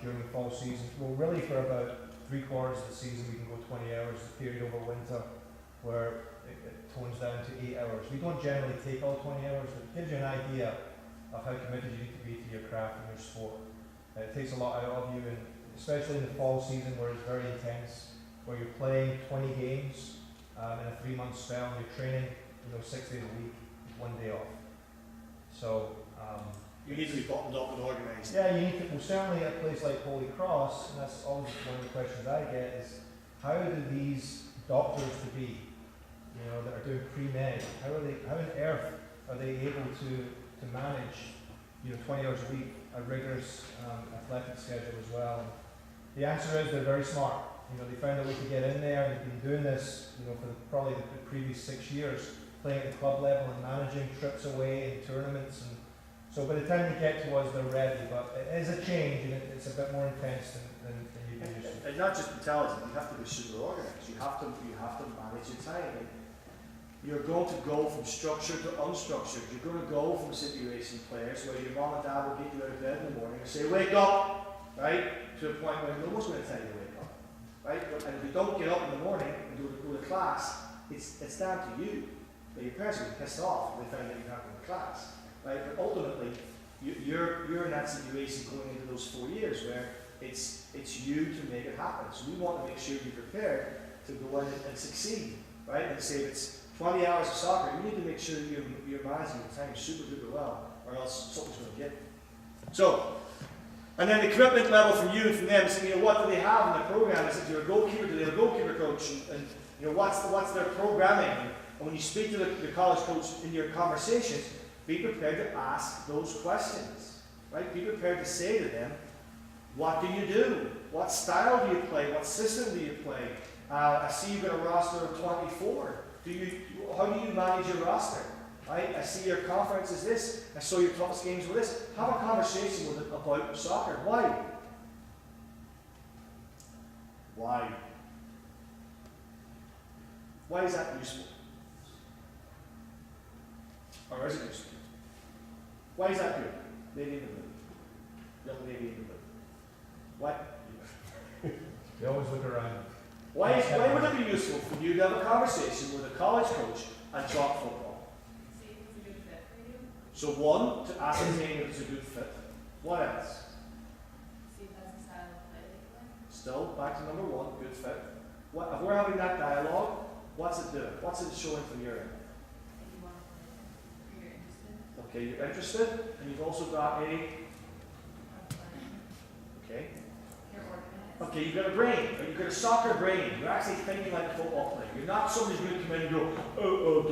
during the fall season. Well, really for about 3/4 of the season we can go 20 hours, the period over winter where it tones down to 8 hours. We don't generally take all 20 hours, but it gives you an idea of how committed you need to be to your craft and your sport. It takes a lot out of you, and especially in the fall season where it's very intense, where you're playing 20 games in a 3-month spell and you're training 6 days a week. 1 day off. So you need to be buttoned up and organised. Yeah, you need to. Well, certainly at a place like Holy Cross, and that's always one of the questions I get is, how do these doctors to be, that are doing pre-med, how on earth are they able to manage, 20 hours a week, a rigorous athletic schedule as well? And the answer is they're very smart. They found a way to get in there, and they've been doing this, for probably the previous 6 years. Playing at the club level and managing trips away and tournaments, and so by the time they get to us, they're ready. But it is a change, and it's a bit more intense than you've been used to. And not just intelligent, you have to be super organised. You have to manage your time. And you're going to go from structured to unstructured. You're going to go from situation players where your mom and dad will get you out of bed in the morning and say, "Wake up!" Right? To a point where no one's going to tell you to wake up. Right? And if you don't get up in the morning and go to class, it's down to you. But your parents will be pissed off if they find out you're not going to class, right? But ultimately, you're in that situation going into those 4 years where it's you to make it happen. So we want to make sure you're prepared to go in and succeed, right? And say if it's 20 hours of soccer, you need to make sure you're managing your time super duper well, or else something's going to get you. So, and then the commitment level from you and from them. So, what do they have in the program? Is it you're a goalkeeper? Do they have a goalkeeper coach? And what's their programming? And when you speak to the college coach in your conversations, be prepared to ask those questions, right? Be prepared to say to them, what do you do? What style do you play? What system do you play? I see you've got a roster of 24. How do you manage your roster? Right? I see your conference is this. I saw your toughest games with this. Have a conversation with it about soccer. Why? Why? Why is that useful? Or is it useful? Why is that good? Lady in the blue. Young lady in the blue. What? They always look around. Why would it be useful for you to have a conversation with a college coach and talk football? See if it's a good fit for you. So one, to ascertain if it's a good fit. What else? See if that's a style of play that you like. Still, back to number one, good fit. If we're having that dialogue, what's it doing? What's it showing from your end? If you want to play, or you're interested. Okay, you're interested, and you've also got a, Have fun. okay. You're organized. Okay, you've got a brain, or you've got a soccer brain. You're actually thinking like a football player. You're not somebody who's going to come in and go, I don't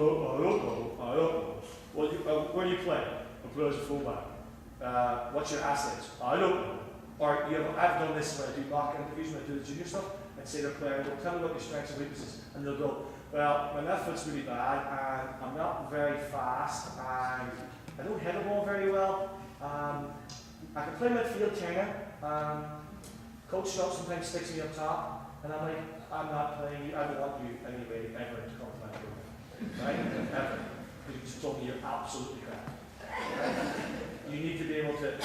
know. Well, where do you play? I play as a fullback. What's your assets? I don't know. Or I've done this when I do mock interviews, when I do the junior stuff, and say to a player, well, tell me what your strengths and weaknesses. And they'll go, well, my left foot's really bad, and I'm not very fast, and I don't hit the ball very well. I can play midfield, China. Coach Stubb sometimes sticks me up top, and I'm like, I'm not playing you. I don't want you anyway ever to come to my program, right? Ever, because you just told me you're absolutely crap. You need to be able to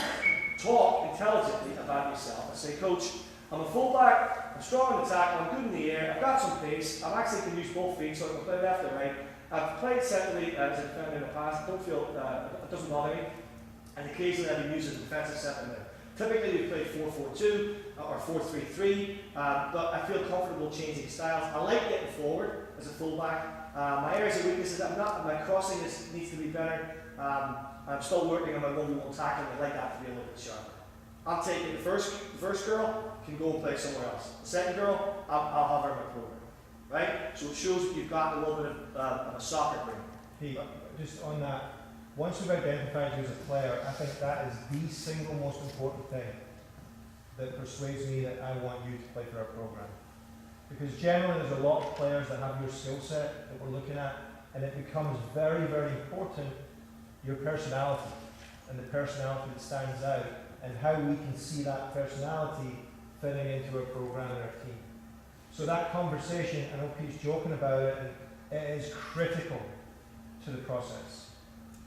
talk intelligently about yourself and say, Coach, I'm a fullback. I'm strong in attack. I'm good in the air. I've got some pace. I actually can use both feet, so I can play left and right. I've played centrally as a defender in the past. I don't feel it doesn't bother me, and occasionally I've been used as a defensive centre. Typically, we play 4-4-2 or 4-3-3, but I feel comfortable changing styles. I like getting forward as a fullback. My areas of weakness is my crossing needs to be better. I'm still working on my 1-1 tackling. I'd like that to be a little bit sharper. I'm taking the first girl can go and play somewhere else. The second girl, I'll have her in my program, right? So it shows that you've got a little bit of a soccer brain. Hey, just on that, once we've identified you as a player, I think that is the single most important thing that persuades me that I want you to play for our program. Because generally there's a lot of players that have your skill set that we're looking at, and it becomes very, very important, your personality, and the personality that stands out, and how we can see that personality fitting into our program and our team. So that conversation, I know Pete's joking about it, and it is critical to the process.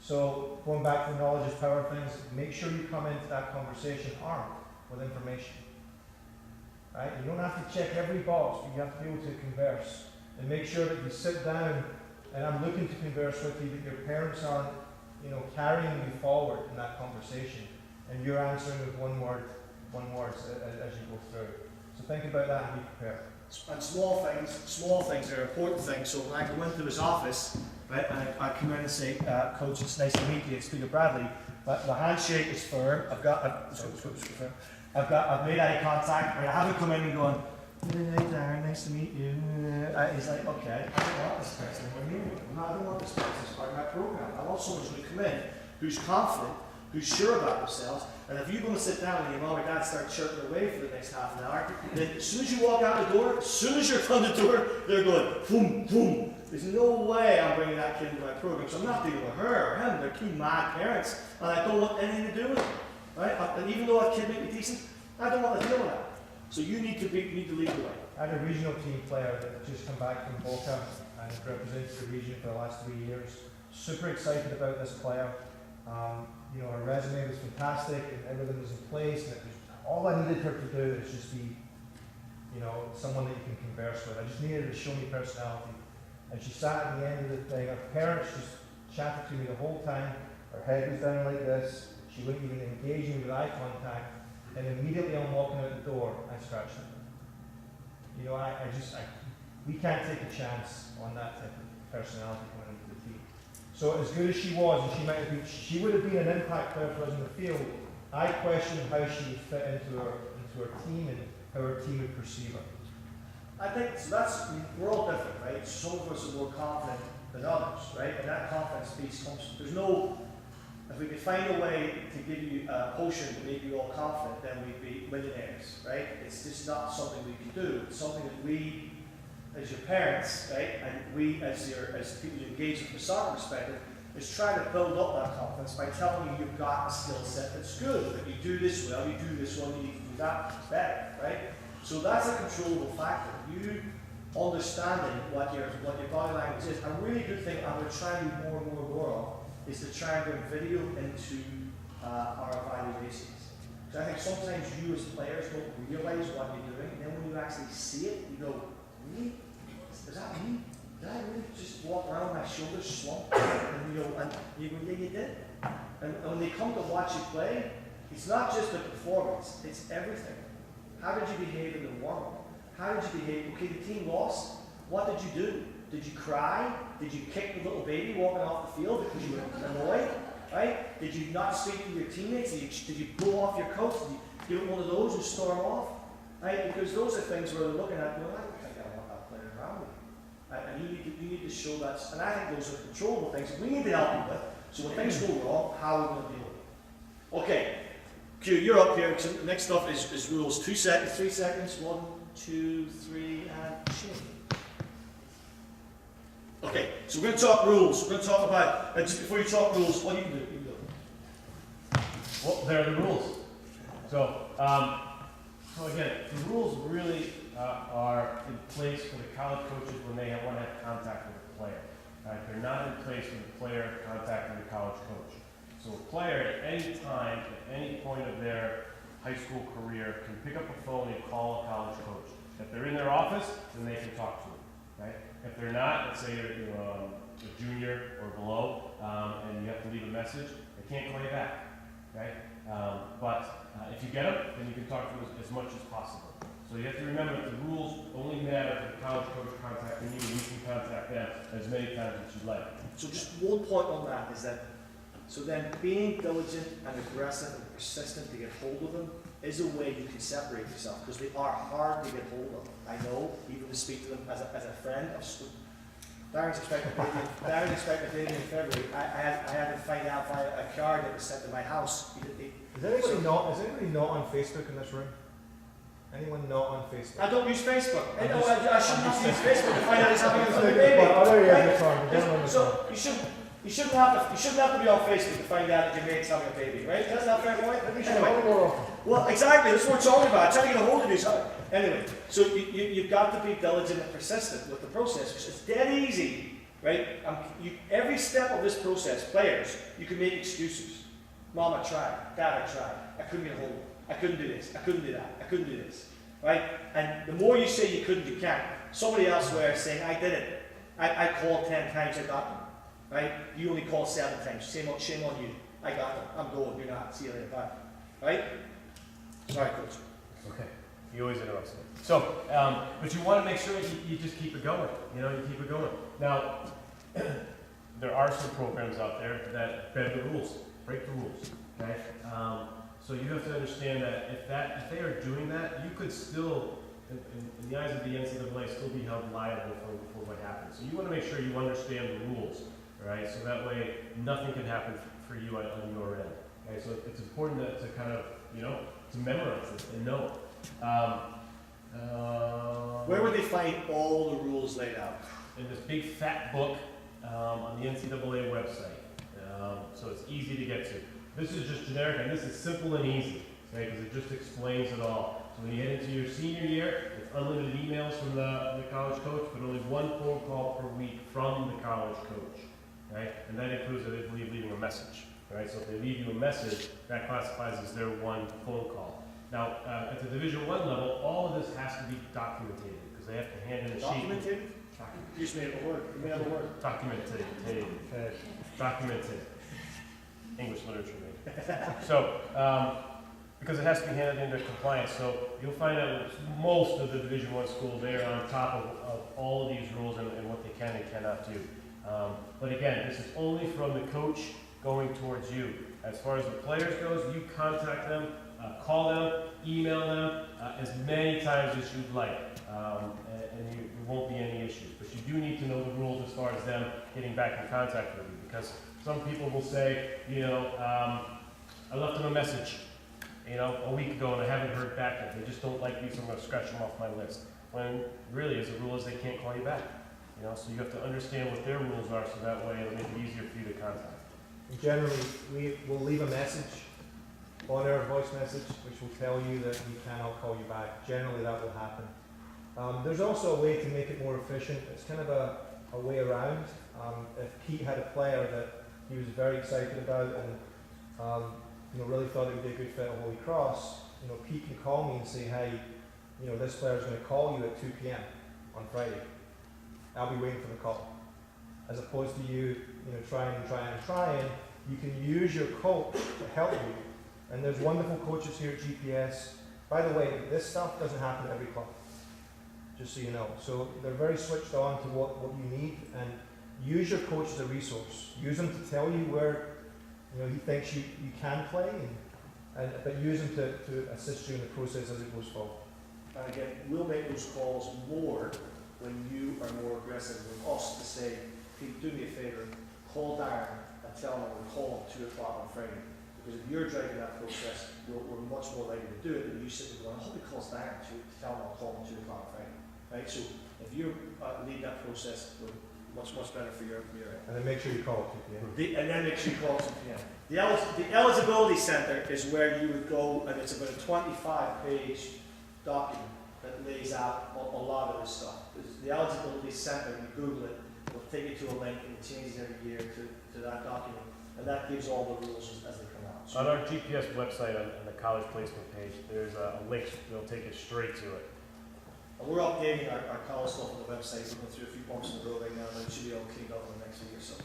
So going back to the knowledge is power things, make sure you come into that conversation armed with information. Right? You don't have to check every box, but you have to be able to converse. And make sure that you sit down, and I'm looking to converse with you, that your parents aren't, carrying you forward in that conversation, and you're answering with one word as you go through. So think about that and be prepared. And small things are important things. So when I go into his office, right, and I come in and say, Coach, it's nice to meet you, it's Peter Bradley, but the handshake is firm. I've made eye contact, right? I haven't come in and gone, hey Darren, nice to meet you. He's like, okay, I don't want this person in my meeting. I don't want this person as part of my program. I want someone who's going to come in, who's confident, who's sure about themselves, and if you're going to sit down and your mom or dad start chirping away for the next half an hour, then as soon as you walk out the door, as soon as you're from the door, they're going, boom, boom. There's no way I'm bringing that kid into my program, so I'm not dealing with her or him. They're two mad parents, and I don't want anything to do with them. Right? And even though that kid may be decent, I don't want to deal with that. So you need to lead the way. I had a regional team player that just come back from Boca and represented the region for the last 3 years. Super excited about this player. Her resume was fantastic and everything was in place, and all I needed her to do is just be, someone that you can converse with. I just needed her to show me personality. And she sat at the end of the thing. Her parents just chatted to me the whole time. Her head was down like this. She wouldn't even engage me with eye contact. And immediately I'm walking out the door, I scratched her. We can't take a chance on that type of personality coming into the team. So as good as she was, and she would have been an impact player for us in the field, I questioned how she would fit into our team and how our team would perceive her. I think so. We're all different, right? Some of us are more confident than others, right? And that confidence piece comes. There's no If we could find a way to give you a potion to make you all confident, then we'd be millionaires, right? It's just not something we can do. It's something that we, as your parents, right, and we as people you engage with from a soccer perspective, is trying to build up that confidence by telling you you've got a skill set that's good, that you do this well, you do this well, you need to do that better, right? So that's a controllable factor. You understanding what your body language is. A really good thing I'm going to try and do more and more of is to try and bring video into our evaluations. So I think sometimes you as players don't realise what you're doing, and then when you actually see it, you go, really? Is that me? Did I really just walk around with my shoulders slumped? And you go, yeah, you did. And when they come to watch you play, it's not just the performance, it's everything. How did you behave in the warm-up? How did you behave? Okay, the team lost. What did you do? Did you cry? Did you kick the little baby walking off the field because you were annoyed? Right? Did you not speak to your teammates? Did you blow off your coach? Did you give it one of those who storm off? Right? Because those are things where they're looking at, well, I don't think I want that player around me. Right? And you need to show that. And I think those are controllable things that we need to help you with. So when things go wrong, how are we going to deal with it? Okay. Q, you're up here. So the next stuff is rules. 2 seconds, 3 seconds. 1, 2, 3, and change. Okay, so we're going to talk rules. We're going to talk about, just before you talk rules, what you can do. Well, there are the rules. So, so again, the rules really are in place for the college coaches when they want to have contact with the player. They're not in place when the player contacting the college coach. So a player at any time, at any point of their high school career, can pick up a phone and call a college coach. If they're in their office, then they can talk to them, right? If they're not, let's say you're a junior or below, and you have to leave a message, they can't call you back, right? But if you get them, then you can talk to them as much as possible. So you have to remember that the rules only matter for the college coach contacting you, and you can contact them as many times as you like. So just one point on that is that, so then being diligent and aggressive and persistent to get hold of them is a way you can separate yourself, because they are hard to get hold of. I know, even to speak to them as a friend. Darren's expecting a baby in February. I had to find out via a card that was sent to my house. Is anybody not on Facebook in this room? Anyone not on Facebook? I don't use Facebook. I shouldn't have to use Facebook to find out he's having a baby. Right? So you shouldn't have to be on Facebook to find out that your mate's having a baby, right? That's not fair point. Anyway. Well, exactly. That's what we're talking about. Trying to get a hold of these. Anyway, so you've got to be diligent and persistent with the process, because it's dead easy, right? Every step of this process, players, you can make excuses. Mom, I tried. Dad, I tried. I couldn't get a hold of it. I couldn't do this. I couldn't do that. I couldn't do this. Right? And the more you say you couldn't, you can't. Somebody elsewhere is saying, I did it. I called 10 times, I got them. Right? You only called 7 times. Shame on you. I got them. I'm going. You're not. See you later. Bye. Right? Sorry, Coach. Okay. He always interrupts me. So, but you want to make sure you just keep it going. You know, you keep it going. Now, there are some programs out there that bend the rules, break the rules. Okay. So you have to understand that if they are doing that, you could still, in the eyes of the NCAA, still be held liable for what happens. So you want to make sure you understand the rules, right? So that way nothing can happen for you on your end. Okay? So it's important to kind of, to memorize it and know. Where would they find all the rules laid out? In this big fat book on the NCAA website. So it's easy to get to. This is just generic, and this is simple and easy, okay, because it just explains it all. So when you get into your senior year, it's unlimited emails from the college coach, but only 1 phone call per week from the college coach, right? And that includes, I believe, leaving a message, right? So if they leave you a message, that classifies as their 1 phone call. Now, at the Division I level, all of this has to be documented, because they have to hand in a sheet. Documented? You just made up a word. You made up a word. Documented. Documented. English literature, maybe. So, because it has to be handed into compliance, so you'll find out with most of the Division I schools, they are on top of all of these rules and what they can and cannot do. But again, this is only from the coach going towards you. As far as the players goes, you contact them, call them, email them as many times as you'd like. and there won't be any issues. But you do need to know the rules as far as them getting back in contact with you, because some people will say, I left them a message, a week ago and I haven't heard back yet. They just don't like me, so I'm going to scratch them off my list. When really, as a rule, is they can't call you back. So you have to understand what their rules are, so that way it'll make it easier for you to contact. Generally, we will leave a message on our voice message, which will tell you that we cannot call you back. Generally, that will happen. There's also a way to make it more efficient. It's kind of a way around. If Pete had a player that he was very excited about and really thought it would be a good fit at Holy Cross, Pete can call me and say, hey, this player's going to call you at 2 p.m. on Friday. I'll be waiting for the call. As opposed to you, trying, you can use your coach to help you. And there's wonderful coaches here at GPS. By the way, this stuff doesn't happen at every club, just so you know. So they're very switched on to what you need, and use your coach as a resource. Use him to tell you where he thinks you can play, but use him to assist you in the process as it goes forward. And again, we'll make those calls more when you are more aggressive with us to say, Pete, do me a favour, call Darren and tell him we'll call him 2 o'clock on Friday. Because if you're driving that process, we're much more likely to do it than you sitting going, I hope he calls Darren to tell him I'll call him 2 o'clock on Friday. Right? So if you lead that process, we're much better for your end. And then make sure you call at 2 p.m. And then make sure you call at 2 p.m. The eligibility centre is where you would go, and it's about a 25-page document that lays out a lot of this stuff. The eligibility centre, when you Google it, will take you to a link, and it changes every year to that document, and that gives all the rules as they come out. So on our GPS website, on the college placement page, there's a link that'll take you straight to it. and we're updating our college stuff on the website. We're going through a few bumps in the road right now, and it should be all cleaned up in the next week or so.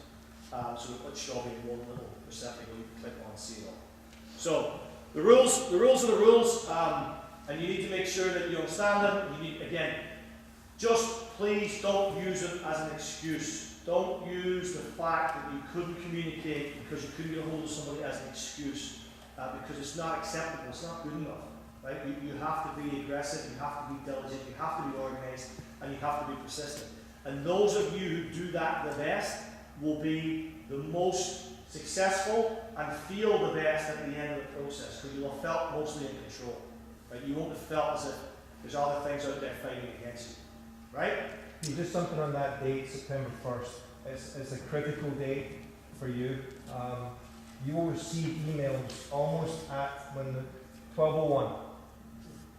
So it should all be in one little receptacle you can click on and see it all. So the rules are the rules. And you need to make sure that you understand them. You need, again, just please don't use them as an excuse. Don't use the fact that you couldn't communicate because you couldn't get a hold of somebody as an excuse, because it's not acceptable, it's not good enough. Right? You have to be aggressive, you have to be diligent, you have to be organized, and you have to be persistent. And those of you who do that the best will be the most successful and feel the best at the end of the process, because you'll have felt mostly in control. Right? You won't have felt as if there's other things out there fighting against you. Right? Just something on that date, September 1st. It's a critical date for you. You will receive emails almost at when the 12:01.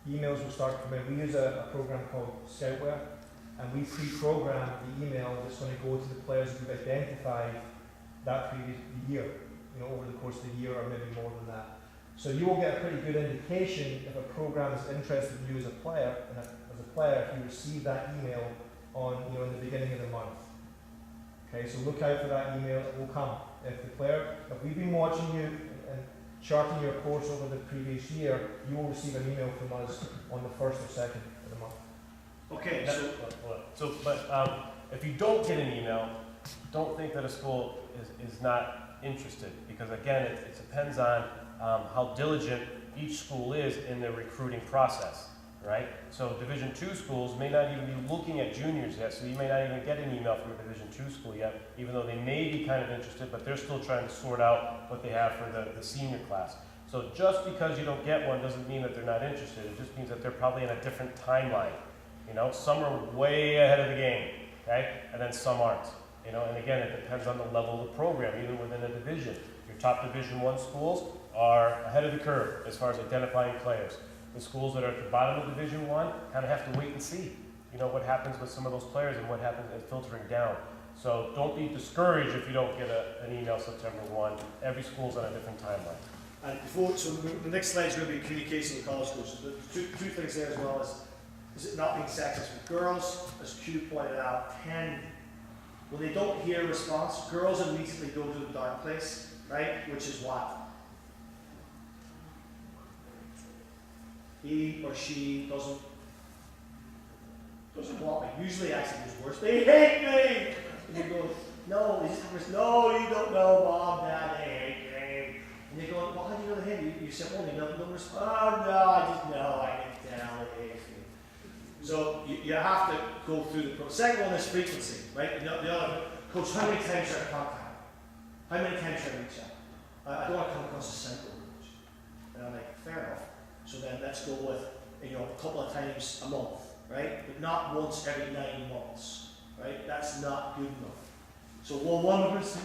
Emails will start coming in. We use a program called Scoutware, and we pre-program the email that's going to go to the players we've identified that previous year, over the course of the year or maybe more than that. So you will get a pretty good indication if a program is interested in you as a player, and as a player, if you receive that email on, in the beginning of the month. Okay, so look out for that email. It will come. If we've been watching you and charting your course over the previous year, you will receive an email from us on the 1st or 2nd of the month. Okay. But if you don't get an email, don't think that a school is not interested, because again, it depends on how diligent each school is in their recruiting process, right? So Division II schools may not even be looking at juniors yet, so you may not even get an email from a Division II school yet, even though they may be kind of interested, but they're still trying to sort out what they have for the senior class. So just because you don't get one doesn't mean that they're not interested. It just means that they're probably in a different timeline. Some are way ahead of the game, okay? And then some aren't. And again, it depends on the level of the program, even within a division. Your top Division I schools are ahead of the curve as far as identifying players. The schools that are at the bottom of Division I kind of have to wait and see, what happens with some of those players and what happens in filtering down. So don't be discouraged if you don't get an email September 1. Every school's on a different timeline. And so the next slide is going to be communication with college coaches. The two things there as well is it not being sexist with girls, as Q pointed out, when they don't hear a response, girls immediately go to the dark place, right? Which is what? He or she doesn't want me. Usually actually it's worse. They hate me! And you go, no, you don't know, Mom, Dad, they hate me. And they go, well, how do you know they hate you? You said, well, you don't respond. Oh, no, I just know, I can tell they hate me. So you have to go through the process. Second one is frequency, right? The other, coach, how many times should I contact? How many times should I reach out? I don't want to come across as cynical, coach. And I'm like, fair enough. So then let's go with, a couple of times a month, right? But not once every 9 months, right? That's not good enough. So we're 1%,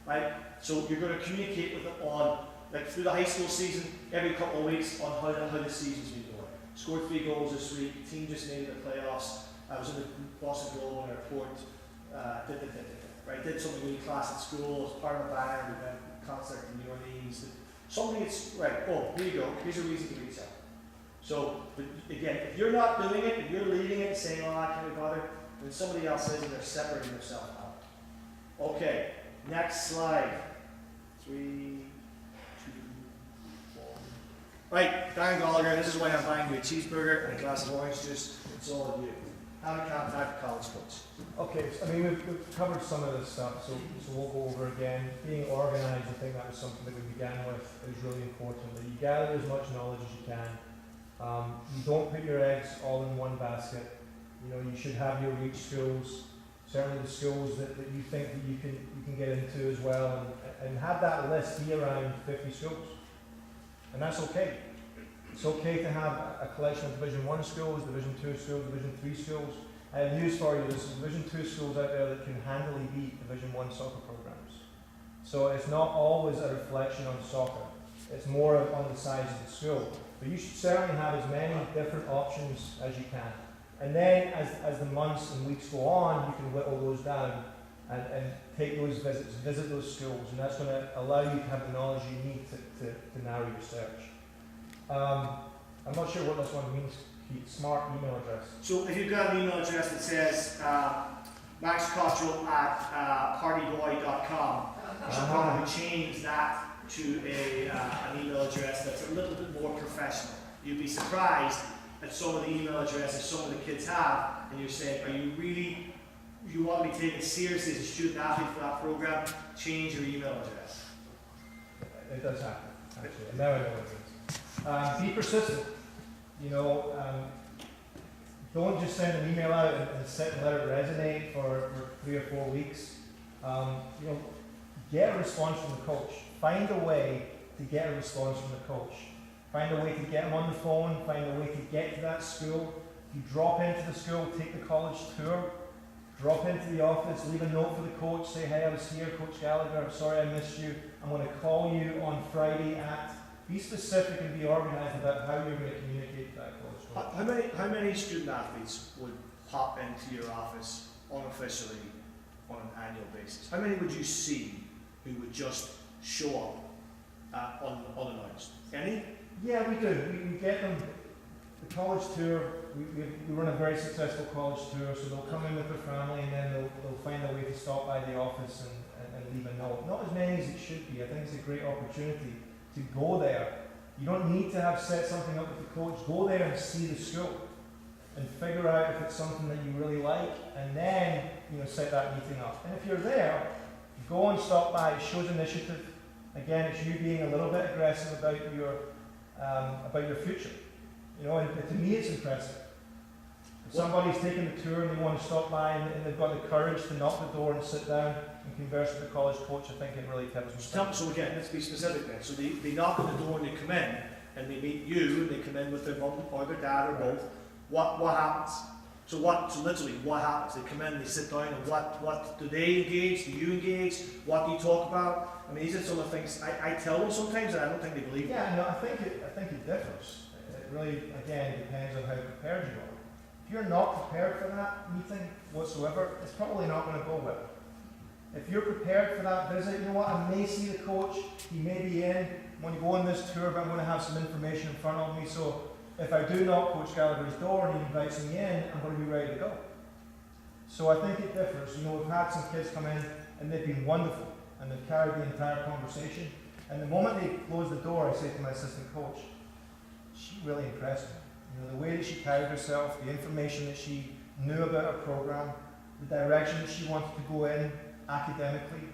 right? So you're going to communicate with them on, like through the high school season, every couple of weeks on how the season's been going. Scored 3 goals this week, team just made the playoffs. I was in the Boston Globe on a report, right? Did something really class at school, was part of a band, we went to a concert in New Orleans. Something it's, right, oh, here you go, here's a reason to reach out. So, but again, if you're not doing it, if you're leading it and saying, oh, I can't be bothered, then somebody else is and they're separating themselves out. Okay, next slide. 3, 2, 1. Right, Darren Gallagher, this is why I'm buying you a cheeseburger and a glass of orange juice. It's all of you. How to contact a college coach. Okay, so, I mean, we've covered some of this stuff, so we'll go over again. Being organised, I think that was something that we began with, is really important. That you gather as much knowledge as you can. You don't put your eggs all in one basket. You should have your reach schools, certainly the schools that you think that you can get into as well, and have that list be around 50 schools. And that's okay. It's okay to have a collection of Division 1 schools, Division 2 schools, Division 3 schools. I have news for you, there's Division 2 schools out there that can handily beat Division 1 soccer programs. So it's not always a reflection on soccer. It's more on the size of the school. But you should certainly have as many different options as you can. And then as the months and weeks go on, you can whittle those down and take those visits, visit those schools, and that's going to allow you to have the knowledge you need to narrow your search. I'm not sure what this one means, Keith. Smart email address. So if you've got an email address that says maxcottrell@partyboy.com, you should probably change that to an email address that's a little bit more professional. You'd be surprised at some of the email addresses some of the kids have, and you're saying, are you really, you want to be taken seriously as a student athlete for that program? Change your email address. It does happen, actually. And now I know what it means. Be persistent. Don't just send an email out and sit and let it resonate for 3 or 4 weeks. Get a response from the coach. Find a way to get a response from the coach. Find a way to get them on the phone. Find a way to get to that school. If you drop into the school, take the college tour. Drop into the office, leave a note for the coach. Say, hey, I was here, Coach Gallagher. I'm sorry I missed you. I'm going to call you on Friday at. Be specific and be organised about how you're going to communicate to that college coach. How many student athletes would pop into your office unofficially on an annual basis? How many would you see who would just show up unannounced? Any? Yeah, we do. We get them. The college tour, we run a very successful college tour, so they'll come in with their family and then they'll find a way to stop by the office and leave a note. Not as many as it should be. I think it's a great opportunity to go there. You don't need to have set something up with the coach. Go there and see the school and figure out if it's something that you really like, and then set that meeting up. And if you're there, go and stop by. It shows initiative. Again, it's you being a little bit aggressive about your future. And to me, it's impressive. If somebody's taking the tour and they want to stop by and they've got the courage to knock the door and sit down and converse with the college coach, I think it really tells me. So again, let's be specific then. So they knock on the door and they come in and they meet you and they come in with their mum or their dad or both. What happens? So literally what happens? They come in, they sit down, and what do they engage? Do you engage? What do you talk about? I mean, these are some of the things I tell them sometimes and I don't think they believe me. Yeah, no, I think it differs. It really, again, depends on how prepared you are. If you're not prepared for that meeting whatsoever, it's probably not going to go well. If you're prepared for that visit, I may see the coach, he may be in, I'm going to go on this tour, but I'm going to have some information in front of me, so if I do knock Coach Gallagher's door and he invites me in, I'm going to be ready to go. So I think it differs. We've had some kids come in and they've been wonderful and they've carried the entire conversation, and the moment they close the door, I say to my assistant coach, she really impressed me. The way that she carried herself, the information that she knew about her program, the direction that she wanted to go in academically.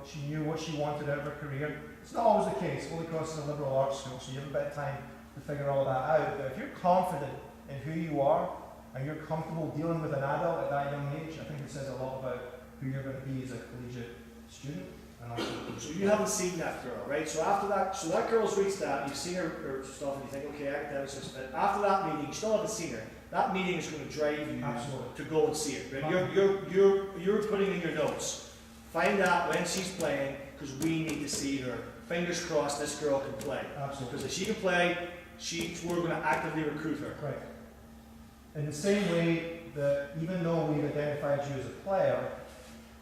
She knew what she wanted out of her career. It's not always the case. Holy Cross is a liberal arts school, so you have a bit of time to figure all that out. But if you're confident in who you are and you're comfortable dealing with an adult at that young age, I think it says a lot about who you're going to be as a collegiate student. And also, So you haven't seen that girl, right? So after that, so that girl's reached that, you've seen her stuff, and you think, okay, academics, but after that meeting, you still haven't seen her. That meeting is going to drive you Absolutely. to go and see her. Right? You're putting in your notes. Find out when she's playing, because we need to see her. Fingers crossed, this girl can play. Absolutely. Because if she can play, we're going to actively recruit her. Right. In the same way that even though we've identified you as a player,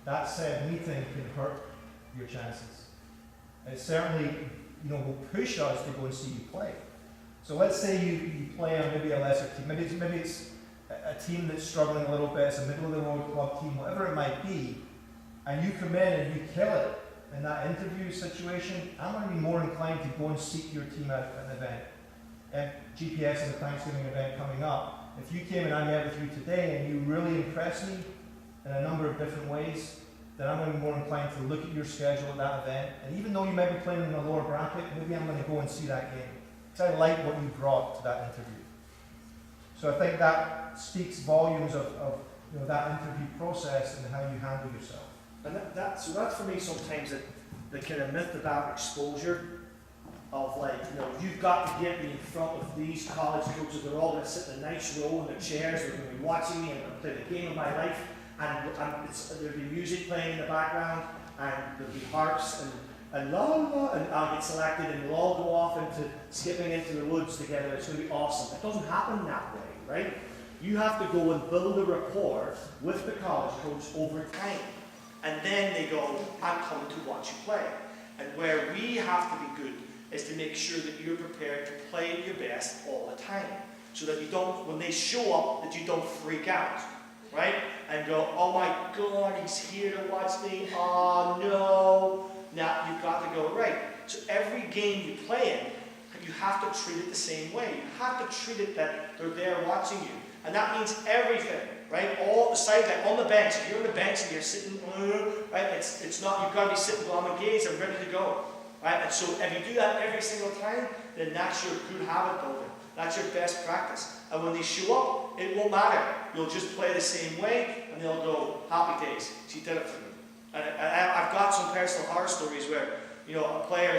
that said meeting can hurt your chances. It certainly, will push us to go and see you play. So let's say you play on maybe a lesser team. Maybe it's a team that's struggling a little bit. It's a middle of the road club team, whatever it might be, and you come in and you kill it in that interview situation. I'm going to be more inclined to go and seek your team at an event. And GPS has a Thanksgiving event coming up. If you came and I met with you today and you really impressed me in a number of different ways, then I'm going to be more inclined to look at your schedule at that event. And even though you might be playing in a lower bracket, maybe I'm going to go and see that game. Because I like what you brought to that interview. So I think that speaks volumes of that interview process and how you handle yourself. And so that's for me sometimes the kind of myth about exposure of you've got to get me in front of these college coaches. They're all going to sit in a nice row in their chairs. They're going to be watching me and I'm going to play the game of my life. And there'll be music playing in the background, and there'll be harps and la la, and I'll get selected, and we'll all go off into skipping into the woods together. It's going to be awesome. It doesn't happen that way, right? You have to go and build a rapport with the college coach over time, and then they go, I'm coming to watch you play. And where we have to be good is to make sure that you're prepared to play at your best all the time, so that you don't, when they show up, that you don't freak out. Right? And go, oh my God, he's here to watch me. Oh no. Now you've got to go, right. So every game you play in, you have to treat it the same way. You have to treat it that they're there watching you. And that means everything, right? All the sideline, on the bench. If you're on the bench and you're sitting, right? It's not, you've got to be sitting, well, I'm engaged, I'm ready to go. Right? And so if you do that every single time, then that's your good habit building. That's your best practice. And when they show up, it won't matter. You'll just play the same way, and they'll go, happy days, she did it for me. And I've got some personal horror stories where, a player,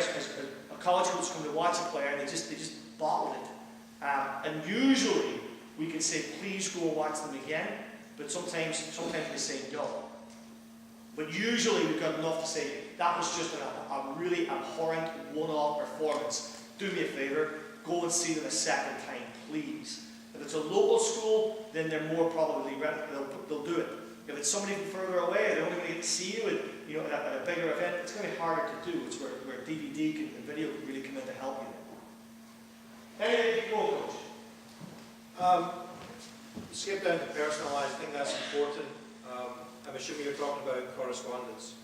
a college coach come to watch a player, and they just bottled it. And usually, we can say, please go and watch them again, but sometimes they say no. But usually, we've got enough to say, that was just a really abhorrent one-off performance. Do me a favor, go and see them a second time, please. If it's a local school, then they're more probably ready. They'll do it. If it's somebody from further away, they're only going to get to see you at a bigger event. It's going to be harder to do. It's where DVD and video can really come in to help you. Anything you go, Coach? Skip down to personalised. I think that's important. I'm assuming you're talking about correspondence.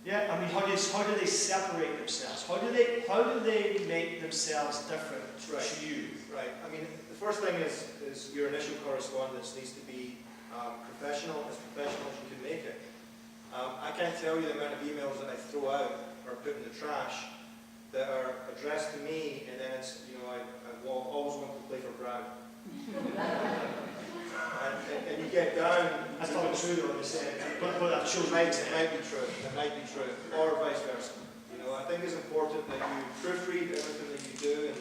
Yeah, I mean, how do they separate themselves? How do they make themselves different to you? Right. I mean, the first thing is your initial correspondence needs to be professional as you can make it. I can't tell you the amount of emails that I throw out or put in the trash that are addressed to me, and then it's, I always want to play for Brown. and you get down. That's not true, though, I'm saying. But that shows it might be true. It might be true, or vice versa. I think it's important that you proofread everything that you do and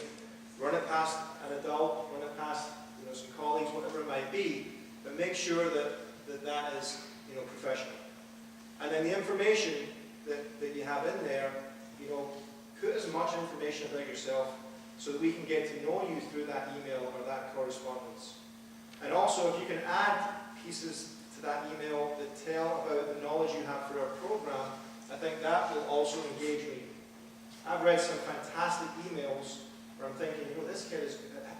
run it past an adult, run it past some colleagues, whatever it might be, but make sure that is professional. And then the information that you have in there, put as much information about yourself so that we can get to know you through that email or that correspondence. And also, if you can add pieces to that email that tell about the knowledge you have for our program, I think that will also engage me. I've read some fantastic emails where I'm thinking, this kid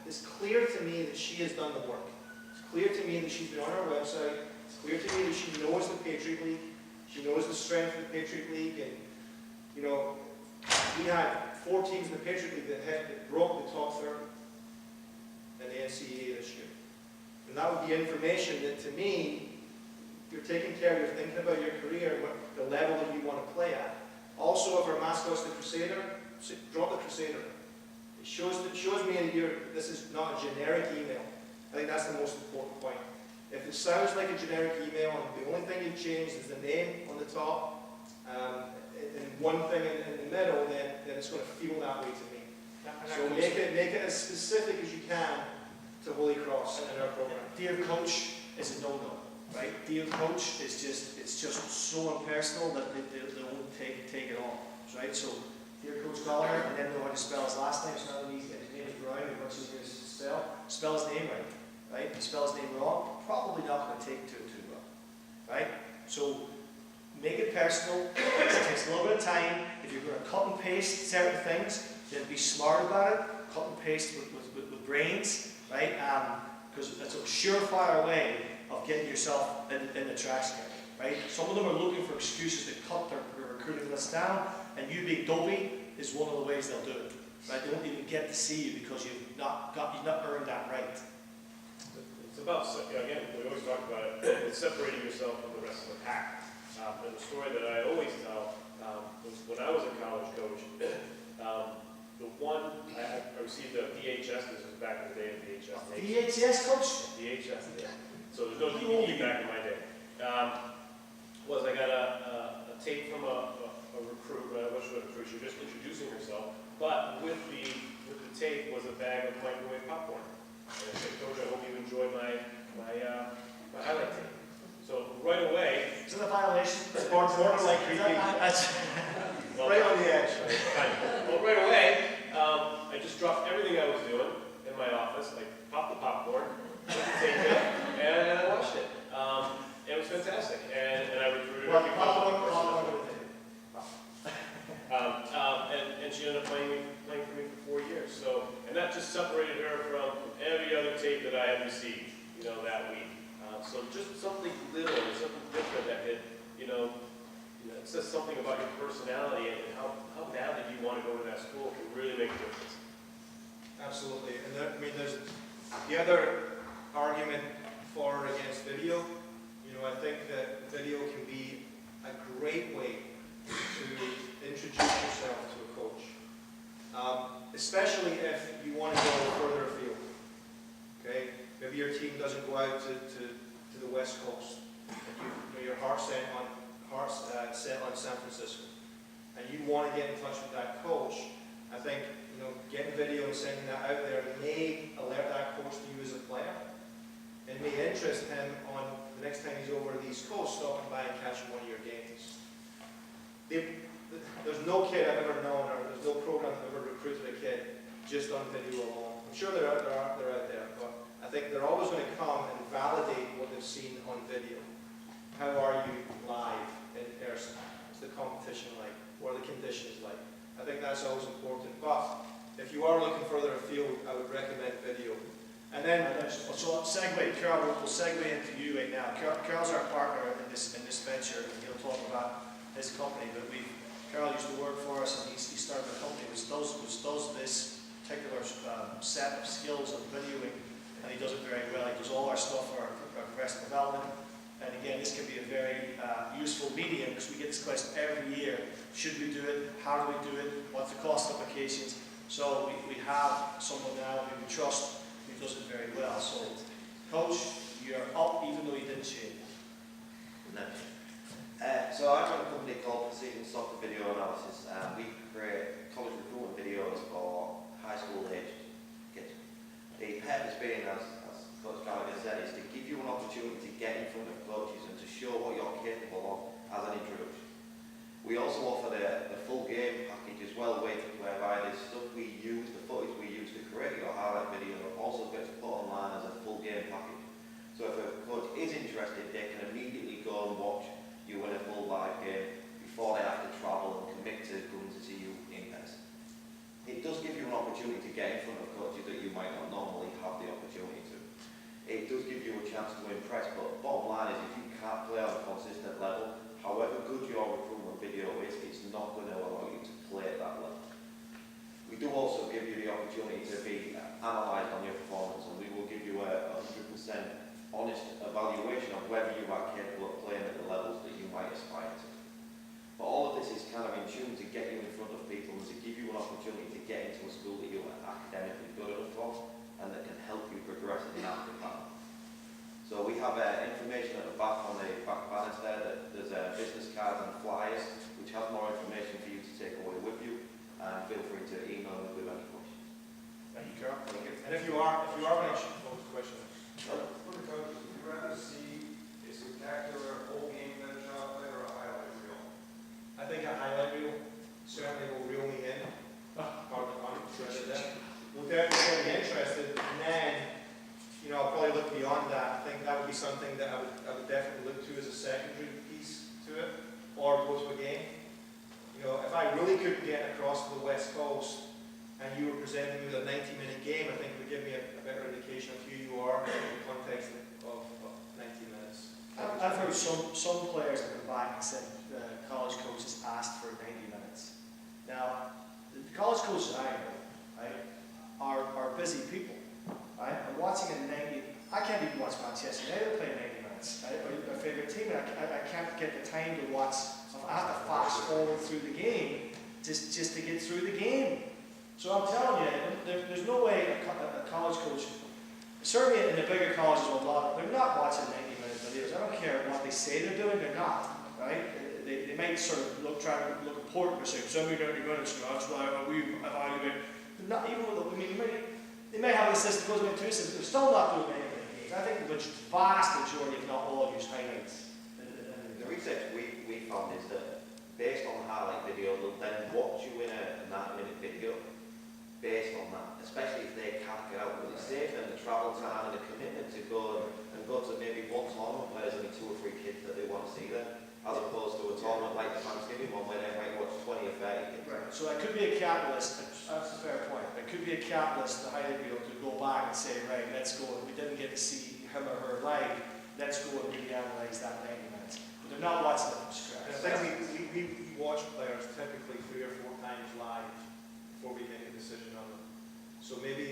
it's clear to me that she has done the work. It's clear to me that she's been on our website. It's clear to me that she knows the Patriot League. She knows the strength of the Patriot League. And, we had 4 teams in the Patriot League that broke the top 30 in the NCAA this year. And that would be information that, to me, you're taking care of, you're thinking about your career and the level that you want to play at. Also, if our mascot's the Crusader, drop the Crusader. It shows me that this is not a generic email. I think that's the most important point. If it sounds like a generic email and the only thing you've changed is the name on the top, and one thing in the middle, then it's going to feel that way to me. So make it as specific as you can to Holy Cross in our program. Dear Coach is a no-no, right? Dear Coach is it's just so impersonal that they won't take it on, right? So, Dear Coach Gallagher, and then know how to spell his last name. It's not an easy. His name is Brown, and much easier to spell his name right, right? If you spell his name wrong, probably not going to take to it too well, right? So, make it personal. It takes a little bit of time. If you're going to cut and paste certain things, then be smart about it. Cut and paste with brains, right? Because it's a surefire way of getting yourself in the trash can, right? Some of them are looking for excuses to cut their recruiting list down, and you being dopey is one of the ways they'll do it, right? They won't even get to see you because you've not earned that right. It's about, again, we always talk about it, it's separating yourself from the rest of the pack. And the story that I always tell was when I was a college coach, I received a VHS, this was back in the day of VHS. VHS, Coach? VHS, yeah. So there's no DVD back in my day. I got a tape from a recruit, she was just introducing herself, but with the tape was a bag of microwave popcorn. And I said, Coach, I hope you enjoy my highlight tape. So right away, Is it a violation? It's borderline creepy. Right on the edge. Well, right away, I just dropped everything I was doing in my office, like popped the popcorn, put the tape in, and I watched it. It was fantastic, and I recruited her. And she ended up playing for me for 4 years. So, and that just separated her from every other tape that I had received, that week. So just something little, something different that could, it says something about your personality and how badly you want to go to that school can really make a difference. Absolutely. And there's the other argument for or against video. I think that video can be a great way to introduce yourself to a coach, especially if you want to go further afield. Okay, maybe your team doesn't go out to the West Coast, and your heart's set on San Francisco, and you want to get in touch with that coach. I think getting video and sending that out there may alert that coach to you as a player, and may interest him on the next time he's over the East Coast, stopping by and catching one of your games. There's no kid I've ever known, or there's no program that ever recruited a kid just on video alone. I'm sure they're out there, but I think they're always going to come and validate what they've seen on video. How are you live in person? What's the competition like? What are the conditions like? I think that's always important. But if you are looking further afield, I would recommend video. And then, so Carol, we'll segue into you right now. Carol's our partner in this venture, and he'll talk about his company. But Carol used to work for us, and he started a company which does this particular set of skills of videoing, and he does it very well. He does all our stuff for our professional development. And again, this can be a very useful medium because we get this question every year. Should we do it? How do we do it? What's the cost implications? So we have someone now who we trust who does it very well. So, Coach, you're up even though you didn't shave. No. So I run a company called Precision Soccer Video Analysis, and we create college recruitment videos for high school aged kids. The purpose being, as Coach Gallagher said, is to give you an opportunity to get in front of coaches and to show what you're capable of as an introduction. We also offer the full game package as well, whereby the stuff we use, the footage we use to create your highlight video, also gets put online as a full game package. So if a coach is interested, they can immediately go and watch you in a full live game before they have to travel and commit to going to see you in person. It does give you an opportunity to get in front of coaches that you might not normally have the opportunity to. It does give you a chance to impress, but bottom line is if you can't play on a consistent level, however good your recruitment video is, it's not going to allow you to play at that level. We do also give you the opportunity to be analysed on your performance, and we will give you a 100% honest evaluation of whether you are capable of playing at the levels that you might aspire to. But all of this is kind of in tune to get you in front of people and to give you an opportunity to get into a school that you are academically good enough for and that can help you progress in that department. So we have information at the back on the back banners there. That there's business cards and flyers, which has more information for you to take away with you. And feel free to email me with any questions. Thank you, Carl. And if you are going to pose a question. For the coaches, would you rather see a spectacular whole game than a shot play or a highlight reel? I think a highlight reel certainly will reel me in. Part of the fun, we'll definitely get me interested, and then, you know, I'll probably look beyond that. I think that would be something that I would definitely look to as a secondary piece to it, or go to a game. You know, if I really couldn't get across to the West Coast, and you were presenting me with a 90-minute game, I think it would give me a better indication of who you are in the context of 90 minutes. I've heard some players that come back and said college coaches asked for 90 minutes. Now, the college coaches I know, right, are busy people, right? And watching a 90, I can't even watch Manchester United play 90 minutes, right? Or my favourite team, and I can't get the time to watch, so I have to fast forward through the game just to get through the game. So I'm telling you, there's no way a college coach, certainly in the bigger colleges, they're not watching 90-minute videos. I don't care what they say they're doing, they're not, right? They might sort of try to look important or say, some of you don't even go to school, that's why we evaluate. Not even with, I mean, they may have an assistant, goes into two assistants, they're still not doing 90-minute games. I think the vast majority, if not all, use highlights. The research we found is that based on the highlight video, they'll then watch you in a 90-minute video based on that, especially if they can't get out. Because it saves them the travel time and the commitment to go to maybe one tournament where there's only 2 or 3 kids that they want to see there, as opposed to a tournament like the Thanksgiving one where they might watch 20 or 30 kids. Right. So it could be a catalyst, that's a fair point, it could be a catalyst, the highlight reel, to go back and say, right, let's go, we didn't get to see him or her live, let's go and really analyse that 90 minutes. But they're not watching it from scratch. I think we watch players typically 3 or 4 times live before we make a decision on them. So maybe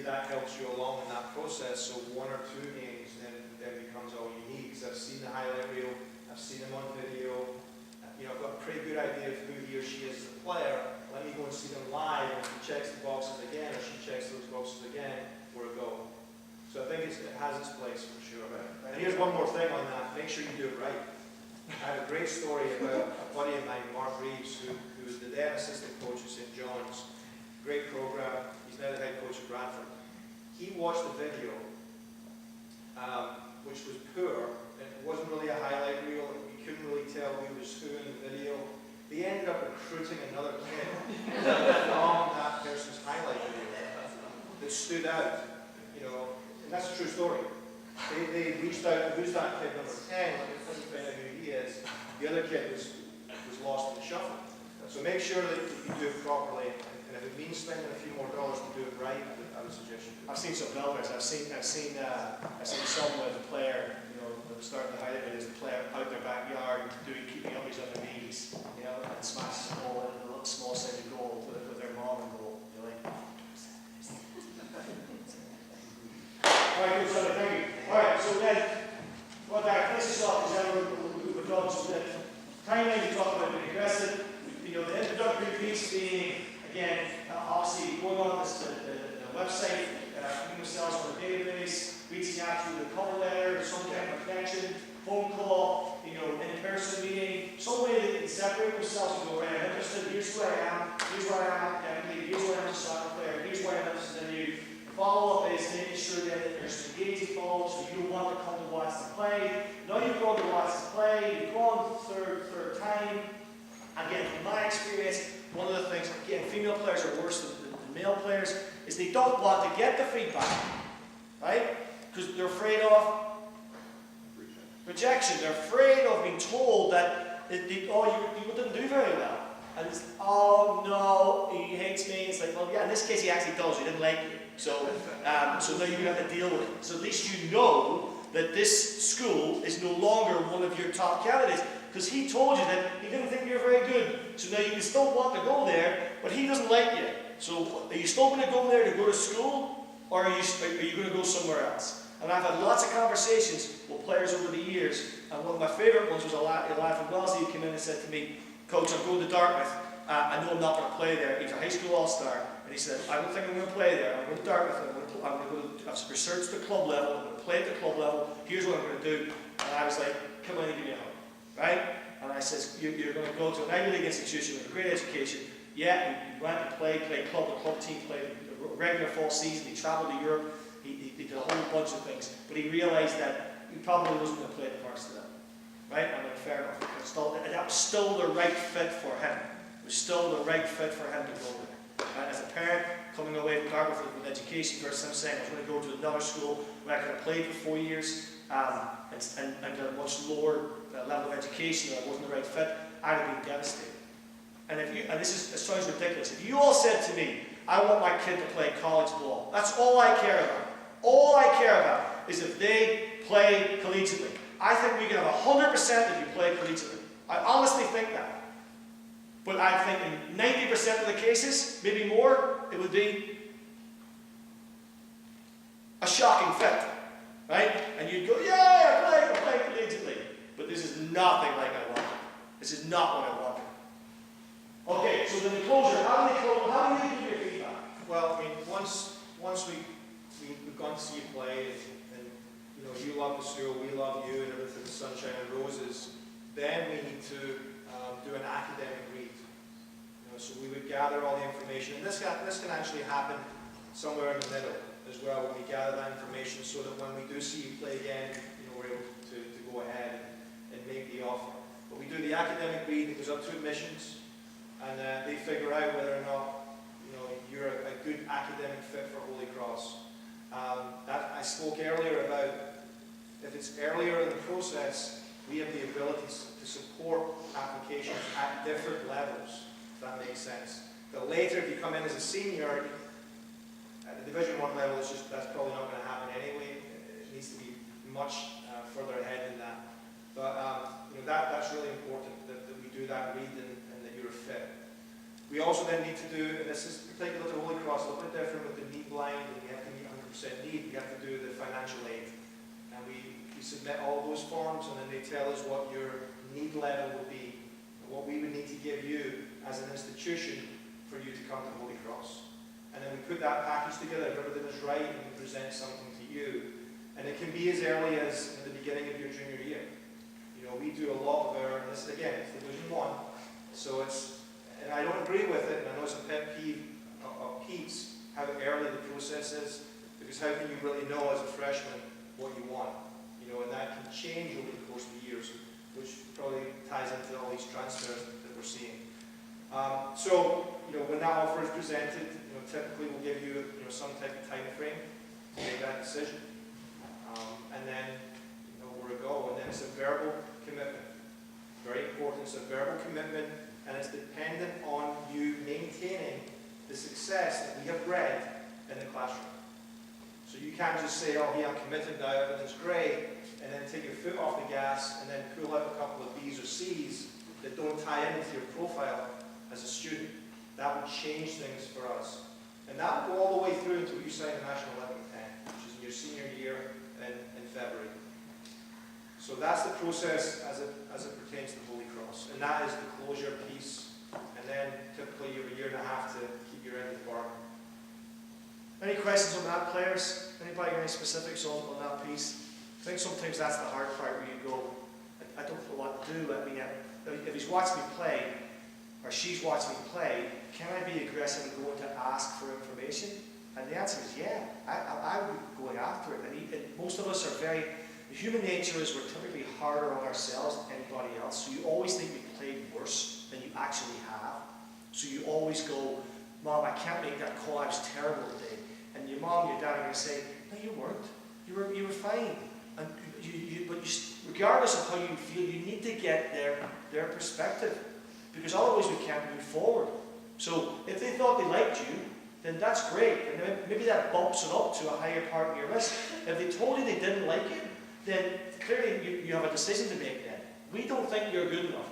that helps you along in that process. So 1 or 2 games then becomes all you need. Because I've seen the highlight reel, I've seen them on video. You know, I've got a pretty good idea of who he or she is as a player. Let me go and see them live. And if he checks the boxes again, or she checks those boxes again, we're a go. So I think it has its place for sure. And here's one more thing on that: make sure you do it right. I have a great story about a buddy of mine, Mark Reeves, who was the then assistant coach at St. John's. Great program. He's now the head coach at Bradford. He watched the video, which was poor. It wasn't really a highlight reel. You couldn't really tell who was who in the video. They ended up recruiting another kid from that person's highlight video that stood out. You know, and that's a true story. They reached out to who's that kid number 10, and couldn't find out who he is. The other kid was lost in the shuffle. So make sure that you do it properly, and if it means spending a few more dollars to do it right, I would suggest you do it. I've seen some belters. I've seen some with a player, you know, when starting the highlight is the player out their backyard keeping up his other knees, you know, and smashes the ball in a little small sided goal with their mom and goal. You're like, all right, good, Sonny, thank you. All right, so then, well, Darren, finish this off, because then we've done some timeline. We talked about being aggressive. You know, the introductory piece being, again, obviously going on the website, putting yourselves on the database, reaching out through the cover letter, some kind of connection, phone call, you know, in-person meeting, some way that you can separate yourselves and go, right, I'm interested, here's who I am, here's where I am academically, here's where I'm a soccer player, here's where I'm interested in you. Follow-up is making sure that there's engaging follow-up, so you don't want to come to watch the play. Now you've gone to watch the play, you've gone third time. Again, from my experience, one of the things, again, female players are worse than male players, is they don't want to get the feedback, right? Because they're afraid of rejection. They're afraid of being told that, you didn't do very well. And it's, oh no, he hates me. It's like, well, yeah, in this case he actually does. He didn't like you. So now you have to deal with it. So at least you know that this school is no longer one of your top candidates, because he told you that he didn't think you were very good. So now you can still want to go there, but he doesn't like you. So are you still going to go there to go to school, or are you going to go somewhere else? And I've had lots of conversations with players over the years, and one of my favourite ones was a lad from Wellesley who came in and said to me, "Coach, I'm going to Dartmouth. I know I'm not going to play there." He's a high school all-star. And he said, "I don't think I'm going to play there. I'm going to Dartmouth and I'm going to I've researched the club level, I'm going to play at the club level, here's what I'm going to do. And I was like, come on and give me a hug, right? And I says, you're going to go to an Ivy League institution with a great education. Yeah, he went and played club, the club team played a regular fall season, he travelled to Europe, he did a whole bunch of things, but he realised that he probably wasn't going to play at the varsity level, right? And then fair enough, that was still the right fit for him. It was still the right fit for him to go there. And as a parent, coming away from Dartmouth with an education versus him saying I was going to go to another school where I could have played for 4 years and get a much lower level of education that wasn't the right fit, I'd have been devastated. And it sounds ridiculous. If you all said to me, I want my kid to play college ball, that's all I care about. All I care about is if they play collegiately. I think we can have 100% if you play collegiately. I honestly think that. But I think in 90% of the cases, maybe more, it would be a shocking fit. Right? And you'd go, yeah, I play collegiately. But this is nothing like I wanted. This is not what I wanted. Okay, so then the closure, how do you give your feedback? Well, I mean, once we've gone to see you play, and you know, you love the school, we love you, and everything, sunshine and roses, then we need to do an academic read. You know, so we would gather all the information, and this can actually happen somewhere in the middle as well, when we gather that information, so that when we do see you play again, you know, we're able to go ahead and make the offer. But we do the academic read, it goes up to admissions, and they figure out whether or not, you know, you're a good academic fit for Holy Cross. That I spoke earlier about, if it's earlier in the process, we have the ability to support applications at different levels, if that makes sense. The later, if you come in as a senior, at the Division 1 level, that's probably not going to happen anyway. It needs to be much further ahead than that. But you know, that's really important, that we do that read and that you're fit. We also then need to do, and this is particular to Holy Cross, a little bit different with the need blind, and we have to meet 100% need, we have to do the financial aid. And we submit all those forms, and then they tell us what your need level would be, and what we would need to give you as an institution for you to come to Holy Cross. And then we put that package together, if everything is right, and we present something to you. And it can be as early as in the beginning of your junior year. You know, we do a lot of our, and this again, it's Division 1, so it's, and I don't agree with it, and I know it's a pet peeve of Pete's, how early the process is, because how can you really know as a freshman what you want? You know, and that can change over the course of the years, which probably ties into all these transfers that we're seeing. So, you know, when that offer is presented, you know, typically we'll give you, you know, some type of time frame to make that decision. And then, you know, where to go. And then it's a verbal commitment. Very important, it's a verbal commitment, and it's dependent on you maintaining the success that we have bred in the classroom. So you can't just say, oh, yeah, I'm committed now, everything's great, and then take your foot off the gas and then pull out a couple of B's or C's that don't tie in with your profile as a student. That would change things for us. And that will go all the way through until you sign the National 11-10, which is in your senior year in February. So that's the process as it pertains to Holy Cross. And that is the closure piece. And then typically you have a year and a half to keep your end of the bargain. Any questions on that, players? Anybody got any specifics on that piece? I think sometimes that's the hard part where you go, I don't know what to do. I mean, if he's watched me play, or she's watched me play, can I be aggressive and going to ask for information? And the answer is yeah, I would be going after it. And most of us are very, human nature is we're typically harder on ourselves than anybody else, so you always think we played worse than you actually have. So you always go, Mom, I can't make that call, I was terrible today. And your mom, your dad are going to say, no, you weren't. You were fine. And regardless of how you feel, you need to get their perspective. Because otherwise we can't move forward. So if they thought they liked you, then that's great. And then maybe that bumps it up to a higher part of your list. If they told you they didn't like you, then clearly you have a decision to make then. We don't think you're good enough.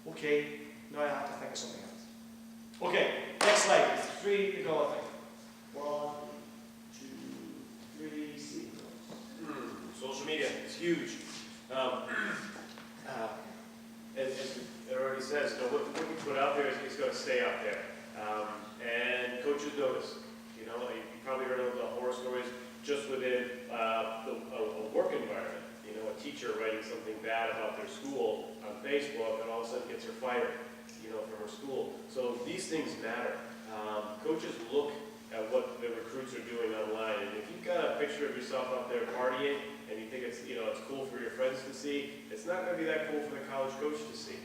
Okay, now I have to think of something else. Okay, next slide. 3 to go, I think. 1, 2, 3, see. Social media is huge. As it already says, what we put out there is going to stay out there. And coaches notice. You know, you probably heard of the horror stories just within a work environment. You know, a teacher writing something bad about their school on Facebook, and all of a sudden gets her fired, you know, from her school. So these things matter. Coaches look at what the recruits are doing online, and if you've got a picture of yourself out there partying, and you think it's, you know, it's cool for your friends to see, it's not going to be that cool for the college coach to see.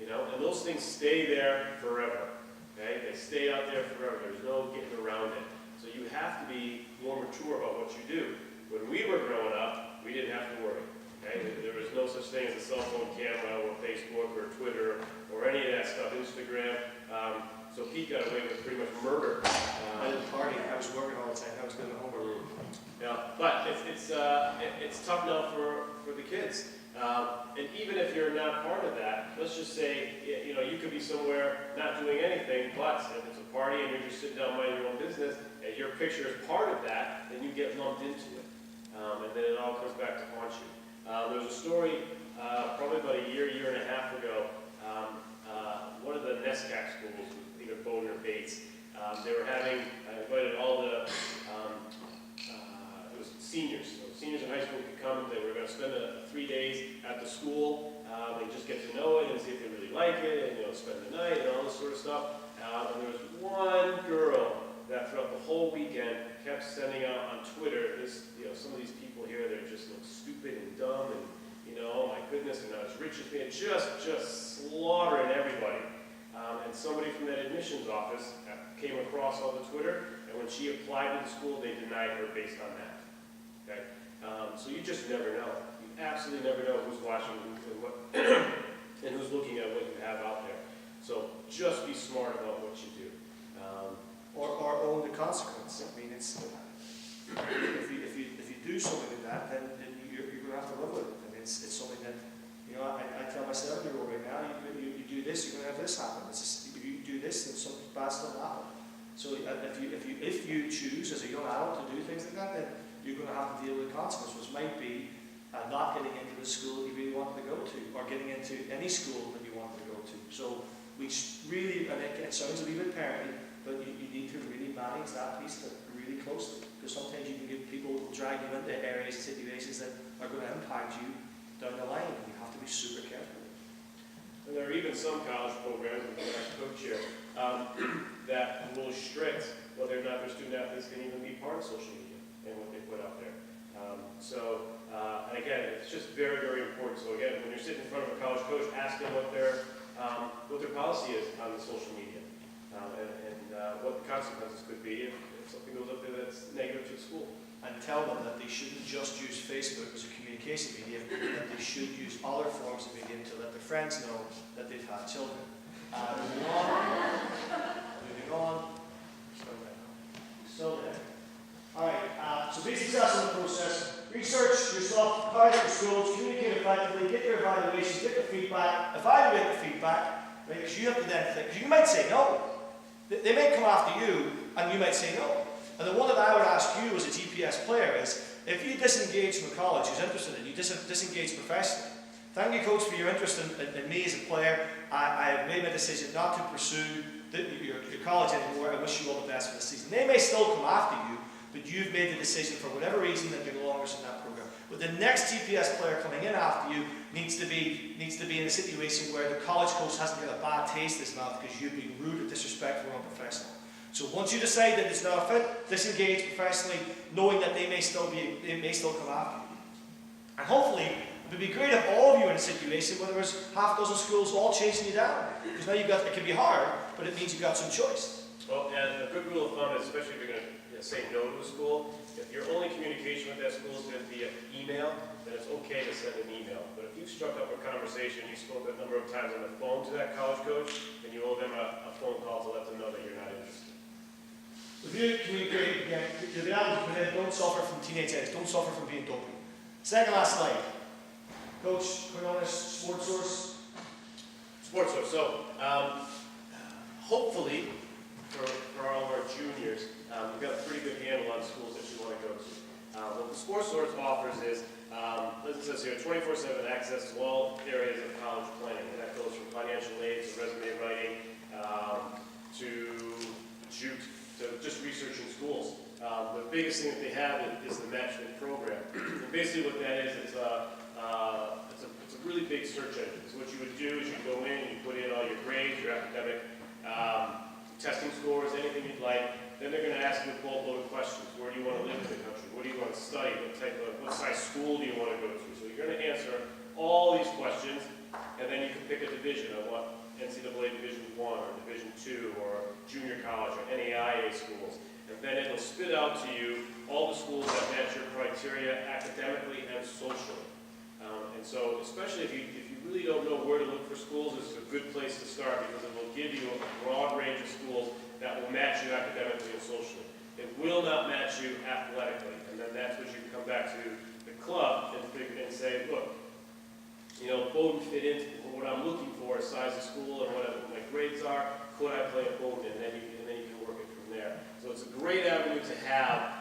You know, and those things stay there forever. Okay, they stay out there forever. There's no getting around it. So you have to be more mature about what you do. When we were growing up, we didn't have to worry. Okay, there was no such thing as a cell phone camera or Facebook or Twitter or any of that stuff, Instagram. So Pete got away with pretty much murder. I didn't party. I was working all the time. I was doing the homework. Yeah, but it's tough now for the kids. And even if you're not part of that, let's just say, you know, you could be somewhere not doing anything, but if it's a party and you're just sitting down minding your own business, and your picture is part of that, then you get lumped into it. And then it all comes back to haunt you. There was a story probably about a year and a half ago. One of the NESCAC schools, either Bowdoin or Bates, they were having, I invited all the, it was seniors. So seniors in high school could come. They were going to spend 3 days at the school. They just get to know it and see if they really like it, and, you know, spend the night and all this sort of stuff. And there was one girl that throughout the whole weekend kept sending out on Twitter, this, you know, some of these people here, they just look stupid and dumb, and, you know, oh my goodness, they're not as rich as me, and just slaughtering everybody. And somebody from that admissions office came across all the Twitter, and when she applied to the school, they denied her based on that. Okay? So you just never know. You absolutely never know who's watching and what and who's looking at what you have out there. So just be smart about what you do. Or own the consequence. I mean, it's if you do something like that, then you're going to have to live with it. I mean, it's something that, you know, I tell my 7-year-old right now, you do this, you're going to have this happen. It's just, if you do this, then something bad stuff will happen. So if you choose as a young adult to do things like that, then you're going to have to deal with the consequences, which might be not getting into the school you really wanted to go to, or getting into any school that you wanted to go to. So we really, and it sounds a wee bit parenting, but you need to really manage that piece of it really closely, because sometimes you can get people who will drag you into areas and situations that are going to impact you down the line, and you have to be super careful. And there are even some college programs, and I'm a coach here, that will restrict whether or not their student athletes can even be part of social media and what they put out there. And again, it's just very, very important. So again, when you're sitting in front of a college coach, ask them what their policy is on the social media, and what the consequences could be if something goes up there that's negative to the school. And tell them that they shouldn't just use Facebook as a communication medium, that they should use other forms of medium to let their friends know that they've had children. Moving on. So there. Alright, so be successful in the process. Research your stuff, target your schools, communicate effectively, get your evaluations, get the feedback, evaluate the feedback, right? Because you have to then think, because you might say no. They may come after you, and you might say no. And the one that I would ask you as a GPS player is, if you disengage from a college who's interested in you, disengage professionally. Thank you, coach, for your interest in me as a player. I have made my decision not to pursue your college anymore. I wish you all the best for the season. They may still come after you, but you've made the decision for whatever reason that you're no longer in that program. But the next GPS player coming in after you needs to be in a situation where the college coach hasn't got a bad taste in his mouth because you've been rude or disrespectful or unprofessional. So once you decide that it's not a fit, disengage professionally, knowing that they may still come after you. And hopefully, it would be great if all of you are in a situation where there was half a dozen schools all chasing you down. Because now it can be hard, but it means you've got some choice. Well, and a good rule of thumb is, especially if you're going to say no to a school, if your only communication with that school is going to be an email, then it's okay to send an email. But if you've struck up a conversation, you spoke a number of times on the phone to that college coach, then you owe them a phone call to let them know that you're not interested. If you communicate, again, the reality, don't suffer from teenage edge, don't suffer from being dopey. Second last slide. Coach, put on this sports source. Sports source. So, hopefully, for all of our juniors, we've got a pretty good handle on schools that you want to go to. What the sports source offers is, it says here, 24/7 access to all areas of college planning. And that goes from financial aid to resume writing to just researching schools. biggest thing that they have is the matchmake program. And basically what that is, it's a really big search engine. So what you would do is you go in, you put in all your grades, your academic testing scores, anything you'd like. Then they're going to ask you a boatload of questions. Where do you want to live in the country? What do you want to study? What size school do you want to go to? So you're going to answer all these questions, and then you can pick a division of what NCAA Division I or Division II or junior college or NAIA schools. And then it'll spit out to you all the schools that match your criteria academically and socially. And so, especially if you really don't know where to look for schools, this is a good place to start because it will give you a broad range of schools that will match you academically and socially. It will not match you athletically. And then that's what you can come back to the club and say, look, you know, Bowdoin fit into what I'm looking for, size of school and what my grades are. Could I play at Bowdoin? And then you can work it from there. So it's a great avenue to have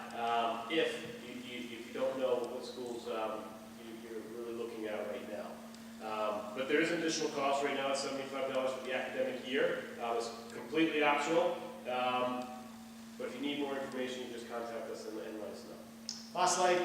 if you don't know what schools you're really looking at right now. But there is an additional cost right now. It's $75 for the academic year. It's completely optional. But if you need more information, you just contact us and let us know. Last slide.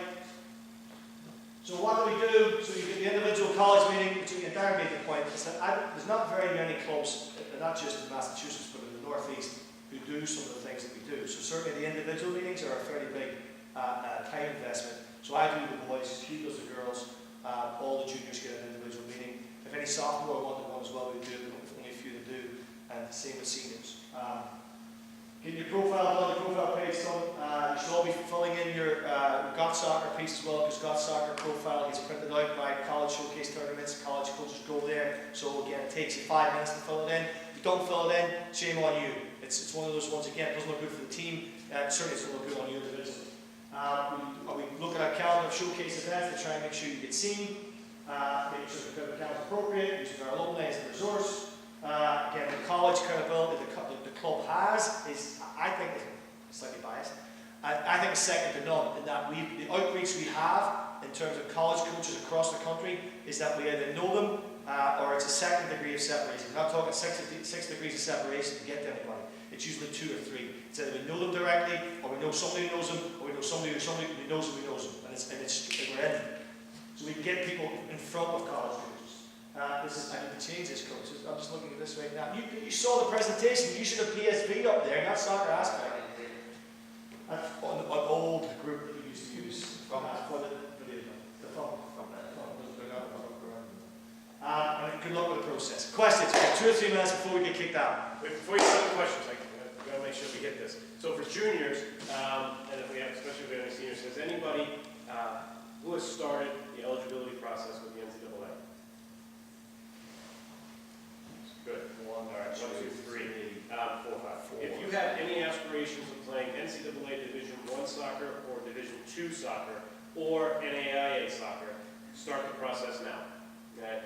So what do we do? So you get the individual college meeting, which Darren made the point, is that there's not very many clubs, not just in Massachusetts, but in the Northeast, who do some of the things that we do. So certainly the individual meetings are a fairly big time investment. So I do the boys, he does the girls, all the juniors get an individual meeting. If any sophomore want one as well, we do, only a few to do, and the same with seniors. Get your profile on the profile page, so you should all be filling in your Got Soccer piece as well, because Got Soccer profile gets printed out by college showcase tournaments. College coaches go there, so again, it takes you 5 minutes to fill it in. If you don't fill it in, shame on you. It's one of those ones, again, it doesn't look good for the team, certainly it doesn't look good on you individually. We look at our calendar of showcase events to try and make sure you get seen, make sure the account is appropriate, using our alumni as a resource. Again, the college credibility the club has is, I think, slightly biased. I think it's second to none in that the outreach we have in terms of college coaches across the country is that we either know them or it's a second degree of separation. We're not talking six degrees of separation to get to anybody. It's usually 2 or 3. It's either we know them directly, or we know somebody who knows them, or we know somebody who knows them who knows them, and we're in. So we can get people in front of college coaches. I need to change this, coach. I'm just looking at this right now. You saw the presentation. You should have PSV up there, not soccer aspect. That's an old group that we used to use for the phone. And good luck with the process. Questions? We have 2 or 3 minutes before we get kicked out. Wait, before you start the questions, I've got to make sure we hit this. So for juniors, and if we have, especially if we have any seniors, has anybody who has started the eligibility process with the NCAA? Good. 1, 2, 3, 4, 5. If you have any aspirations of playing NCAA Division I soccer or Division II soccer or NAIA soccer, start the process now. Okay?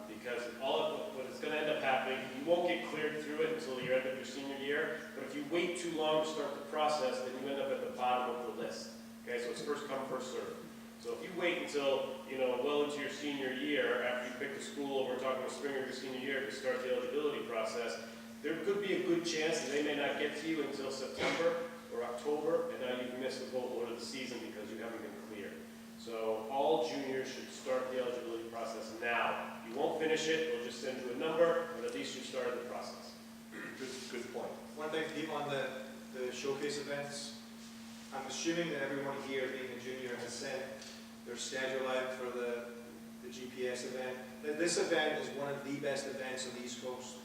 Because what it's going to end up happening, you won't get cleared through it until you end up your senior year. But if you wait too long to start the process, then you end up at the bottom of the list. Okay, so it's first come, first served. So if you wait until, well into your senior year, after you pick the school, we're talking about spring of your senior year to start the eligibility process, there could be a good chance that they may not get to you until September or October, and now you've missed the boatload of the season because you haven't been cleared. So all juniors should start the eligibility process now. You won't finish it, we'll just send you a number, but at least you started the process. Good point. One thing, Pete, on the showcase events, I'm assuming that everyone here, being a junior, has sent their schedule out for the GPS event. This event is one of the best events on the East Coast.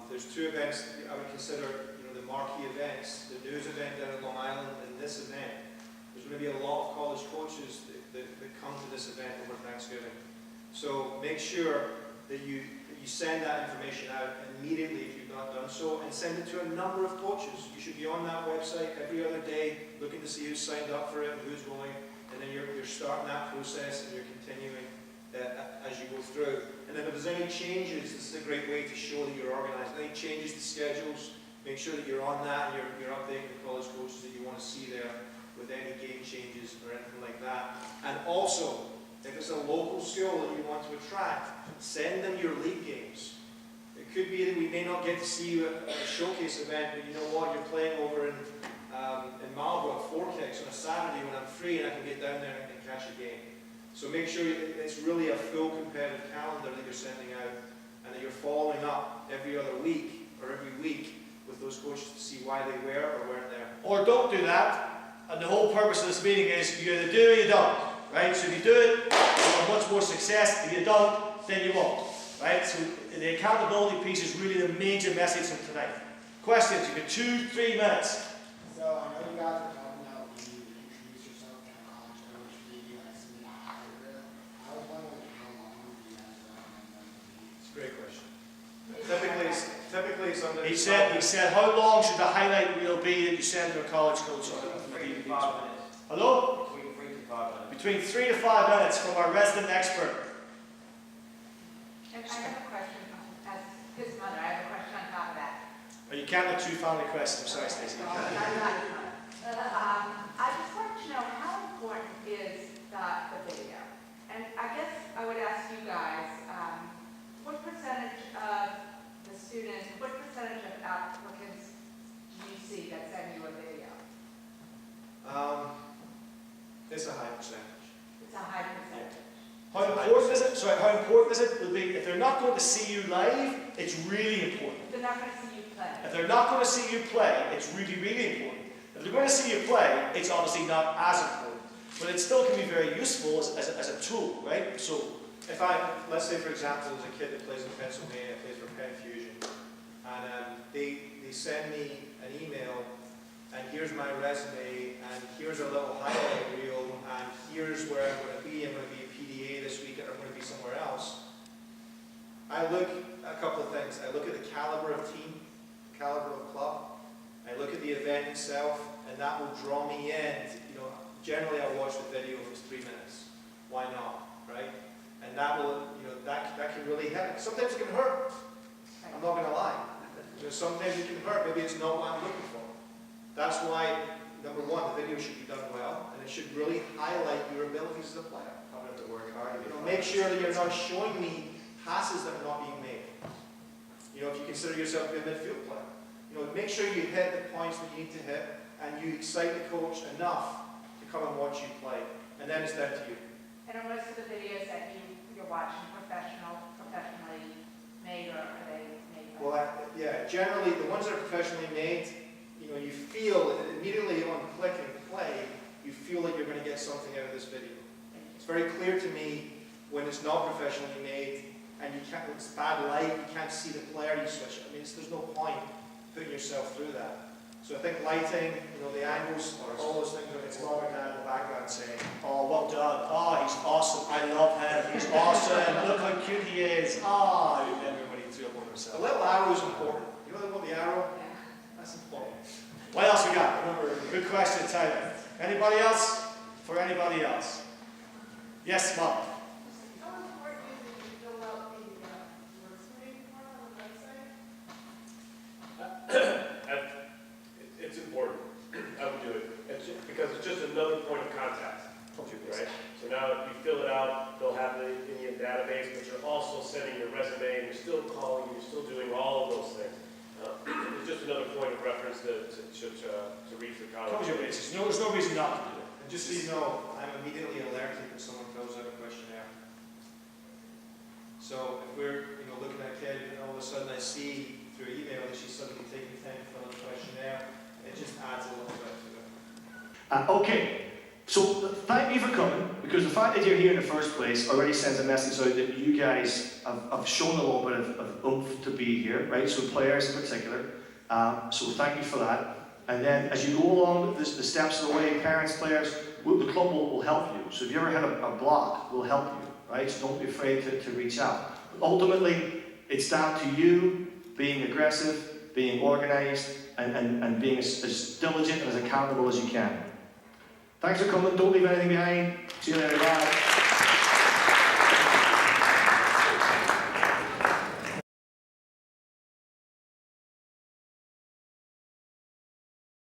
There's 2 events I would consider, the marquee events. The news event down in Long Island and this event. There's going to be a lot of college coaches that come to this event over Thanksgiving. So make sure that you send that information out immediately if you've not done so, and send it to a number of coaches. You should be on that website every other day looking to see who's signed up for it and who's going, and then you're starting that process and you're continuing as you go through. And then if there's any changes, this is a great way to show that you're organized. Any changes to schedules, make sure that you're on that and you're updating the college coaches that you want to see there with any game changes or anything like that. And also, if it's a local school that you want to attract, send them your league games. It could be that we may not get to see you at a showcase event, but you know what, you're playing over in in Marlborough at 4 kicks on a Saturday when I'm free and I can get down there and catch a game. So make sure it's really a full competitive calendar that you're sending out, and that you're following up every other week or every week with those coaches to see why they were or weren't there. Or don't do that, and the whole purpose of this meeting is you either do or you don't, right? So if you do it, you'll have much more success. If you don't, then you won't, right? So the accountability piece is really the major message of tonight. Questions? You get 2-3 minutes. So I know you guys are talking about when you introduce yourself to a college coach, maybe like something hybrid. I was wondering how long do you guys It's a great question. Typically something. He said, how long should the highlight reel be that you send to a college coach? Between 3 to 5 minutes. Hello? Between 3 to 5 minutes. Between 3 to 5 minutes from our resident expert. And I have a question, as his mother, I have a question on top of that. Oh, you can't have 2 family questions. I'm sorry, Stacey. Well, I just want to know how important is the video? And I guess I would ask you guys, what percentage of the students, what percentage of applicants do you see that send you a video? It's a high percentage. It's a high percentage. How important is it? Sorry, how important is it? Will be if they're not going to see you live, it's really important. They're not going to see you play. If they're not going to see you play, it's really, really important. If they're going to see you play, it's obviously not as important. But it still can be very useful as a tool, right? So, Let's say for example, there's a kid that plays in Pennsylvania, plays for Penn Fusion, and they send me an email, and here's my resume, and here's a little highlight reel, and here's where I'm going to be. I'm going to be a PDA this week, and I'm going to be somewhere else. I look at a couple of things. I look at the caliber of team, the caliber of club. I look at the event itself, and that will draw me in. Generally I watch the video if it's 3 minutes. Why not, right? And that will, that can really help. Sometimes it can hurt. I'm not going to lie. Sometimes it can hurt. Maybe it's not what I'm looking for. That's why, number one, the video should be done well, and it should really highlight your abilities as a player. I'm going to have to work hard. Make sure that you're not showing me passes that are not being made. If you consider yourself to be a midfield player, make sure you hit the points that you need to hit, and you excite the coach enough to come and watch you play, and then it's down to you. And are most of the videos that you're watching professionally made, or are they made by? Well, yeah, generally the ones that are professionally made, you feel immediately on click and play, you feel like you're going to get something out of this video. It's very clear to me when it's not professionally made and it's bad light, you can't see the player, you switch it. There's no point putting yourself through that. So I think lighting, the angles, all those things. It's mom and dad in the background saying, oh, well done. Oh, he's awesome. I love him. He's awesome. Look how cute he is. Oh, everybody threw up on A themselves. little arrow is important. You know the arrow? Yeah. That's important. What else we got? Good question, Tyler. Anybody else? For anybody else? Yes, Mom. How important is it to fill out the work screen form on the website? It's important. I would do it. Because it's just another point of contact. Right? So now if you fill it out, they'll have it in your database, but you're also sending your resume, and you're still calling, you're still doing all of those things. It's just another point of reference to reach the college. Covers your bases. There's no reason not to do it. And just so you know, I'm immediately alerted when someone fills out a questionnaire. So if we're looking at a kid and all of a sudden I see through email that she's suddenly taking time to fill out a questionnaire, it just adds a little bit to it. Okay, so thank you for coming, because the fact that you're here in the first place already sends a message out that you guys have shown a little bit of oomph to be here, right? So players in particular. So thank you for that. And then as you go along the steps of the way, parents, players, the club will help you. So if you ever had a block, we'll help you, right? So don't be afraid to reach out. But ultimately, it's down to you being aggressive, being organised, and being as diligent and as accountable as you can. Thanks for coming. Don't leave anything behind. See you later. Bye.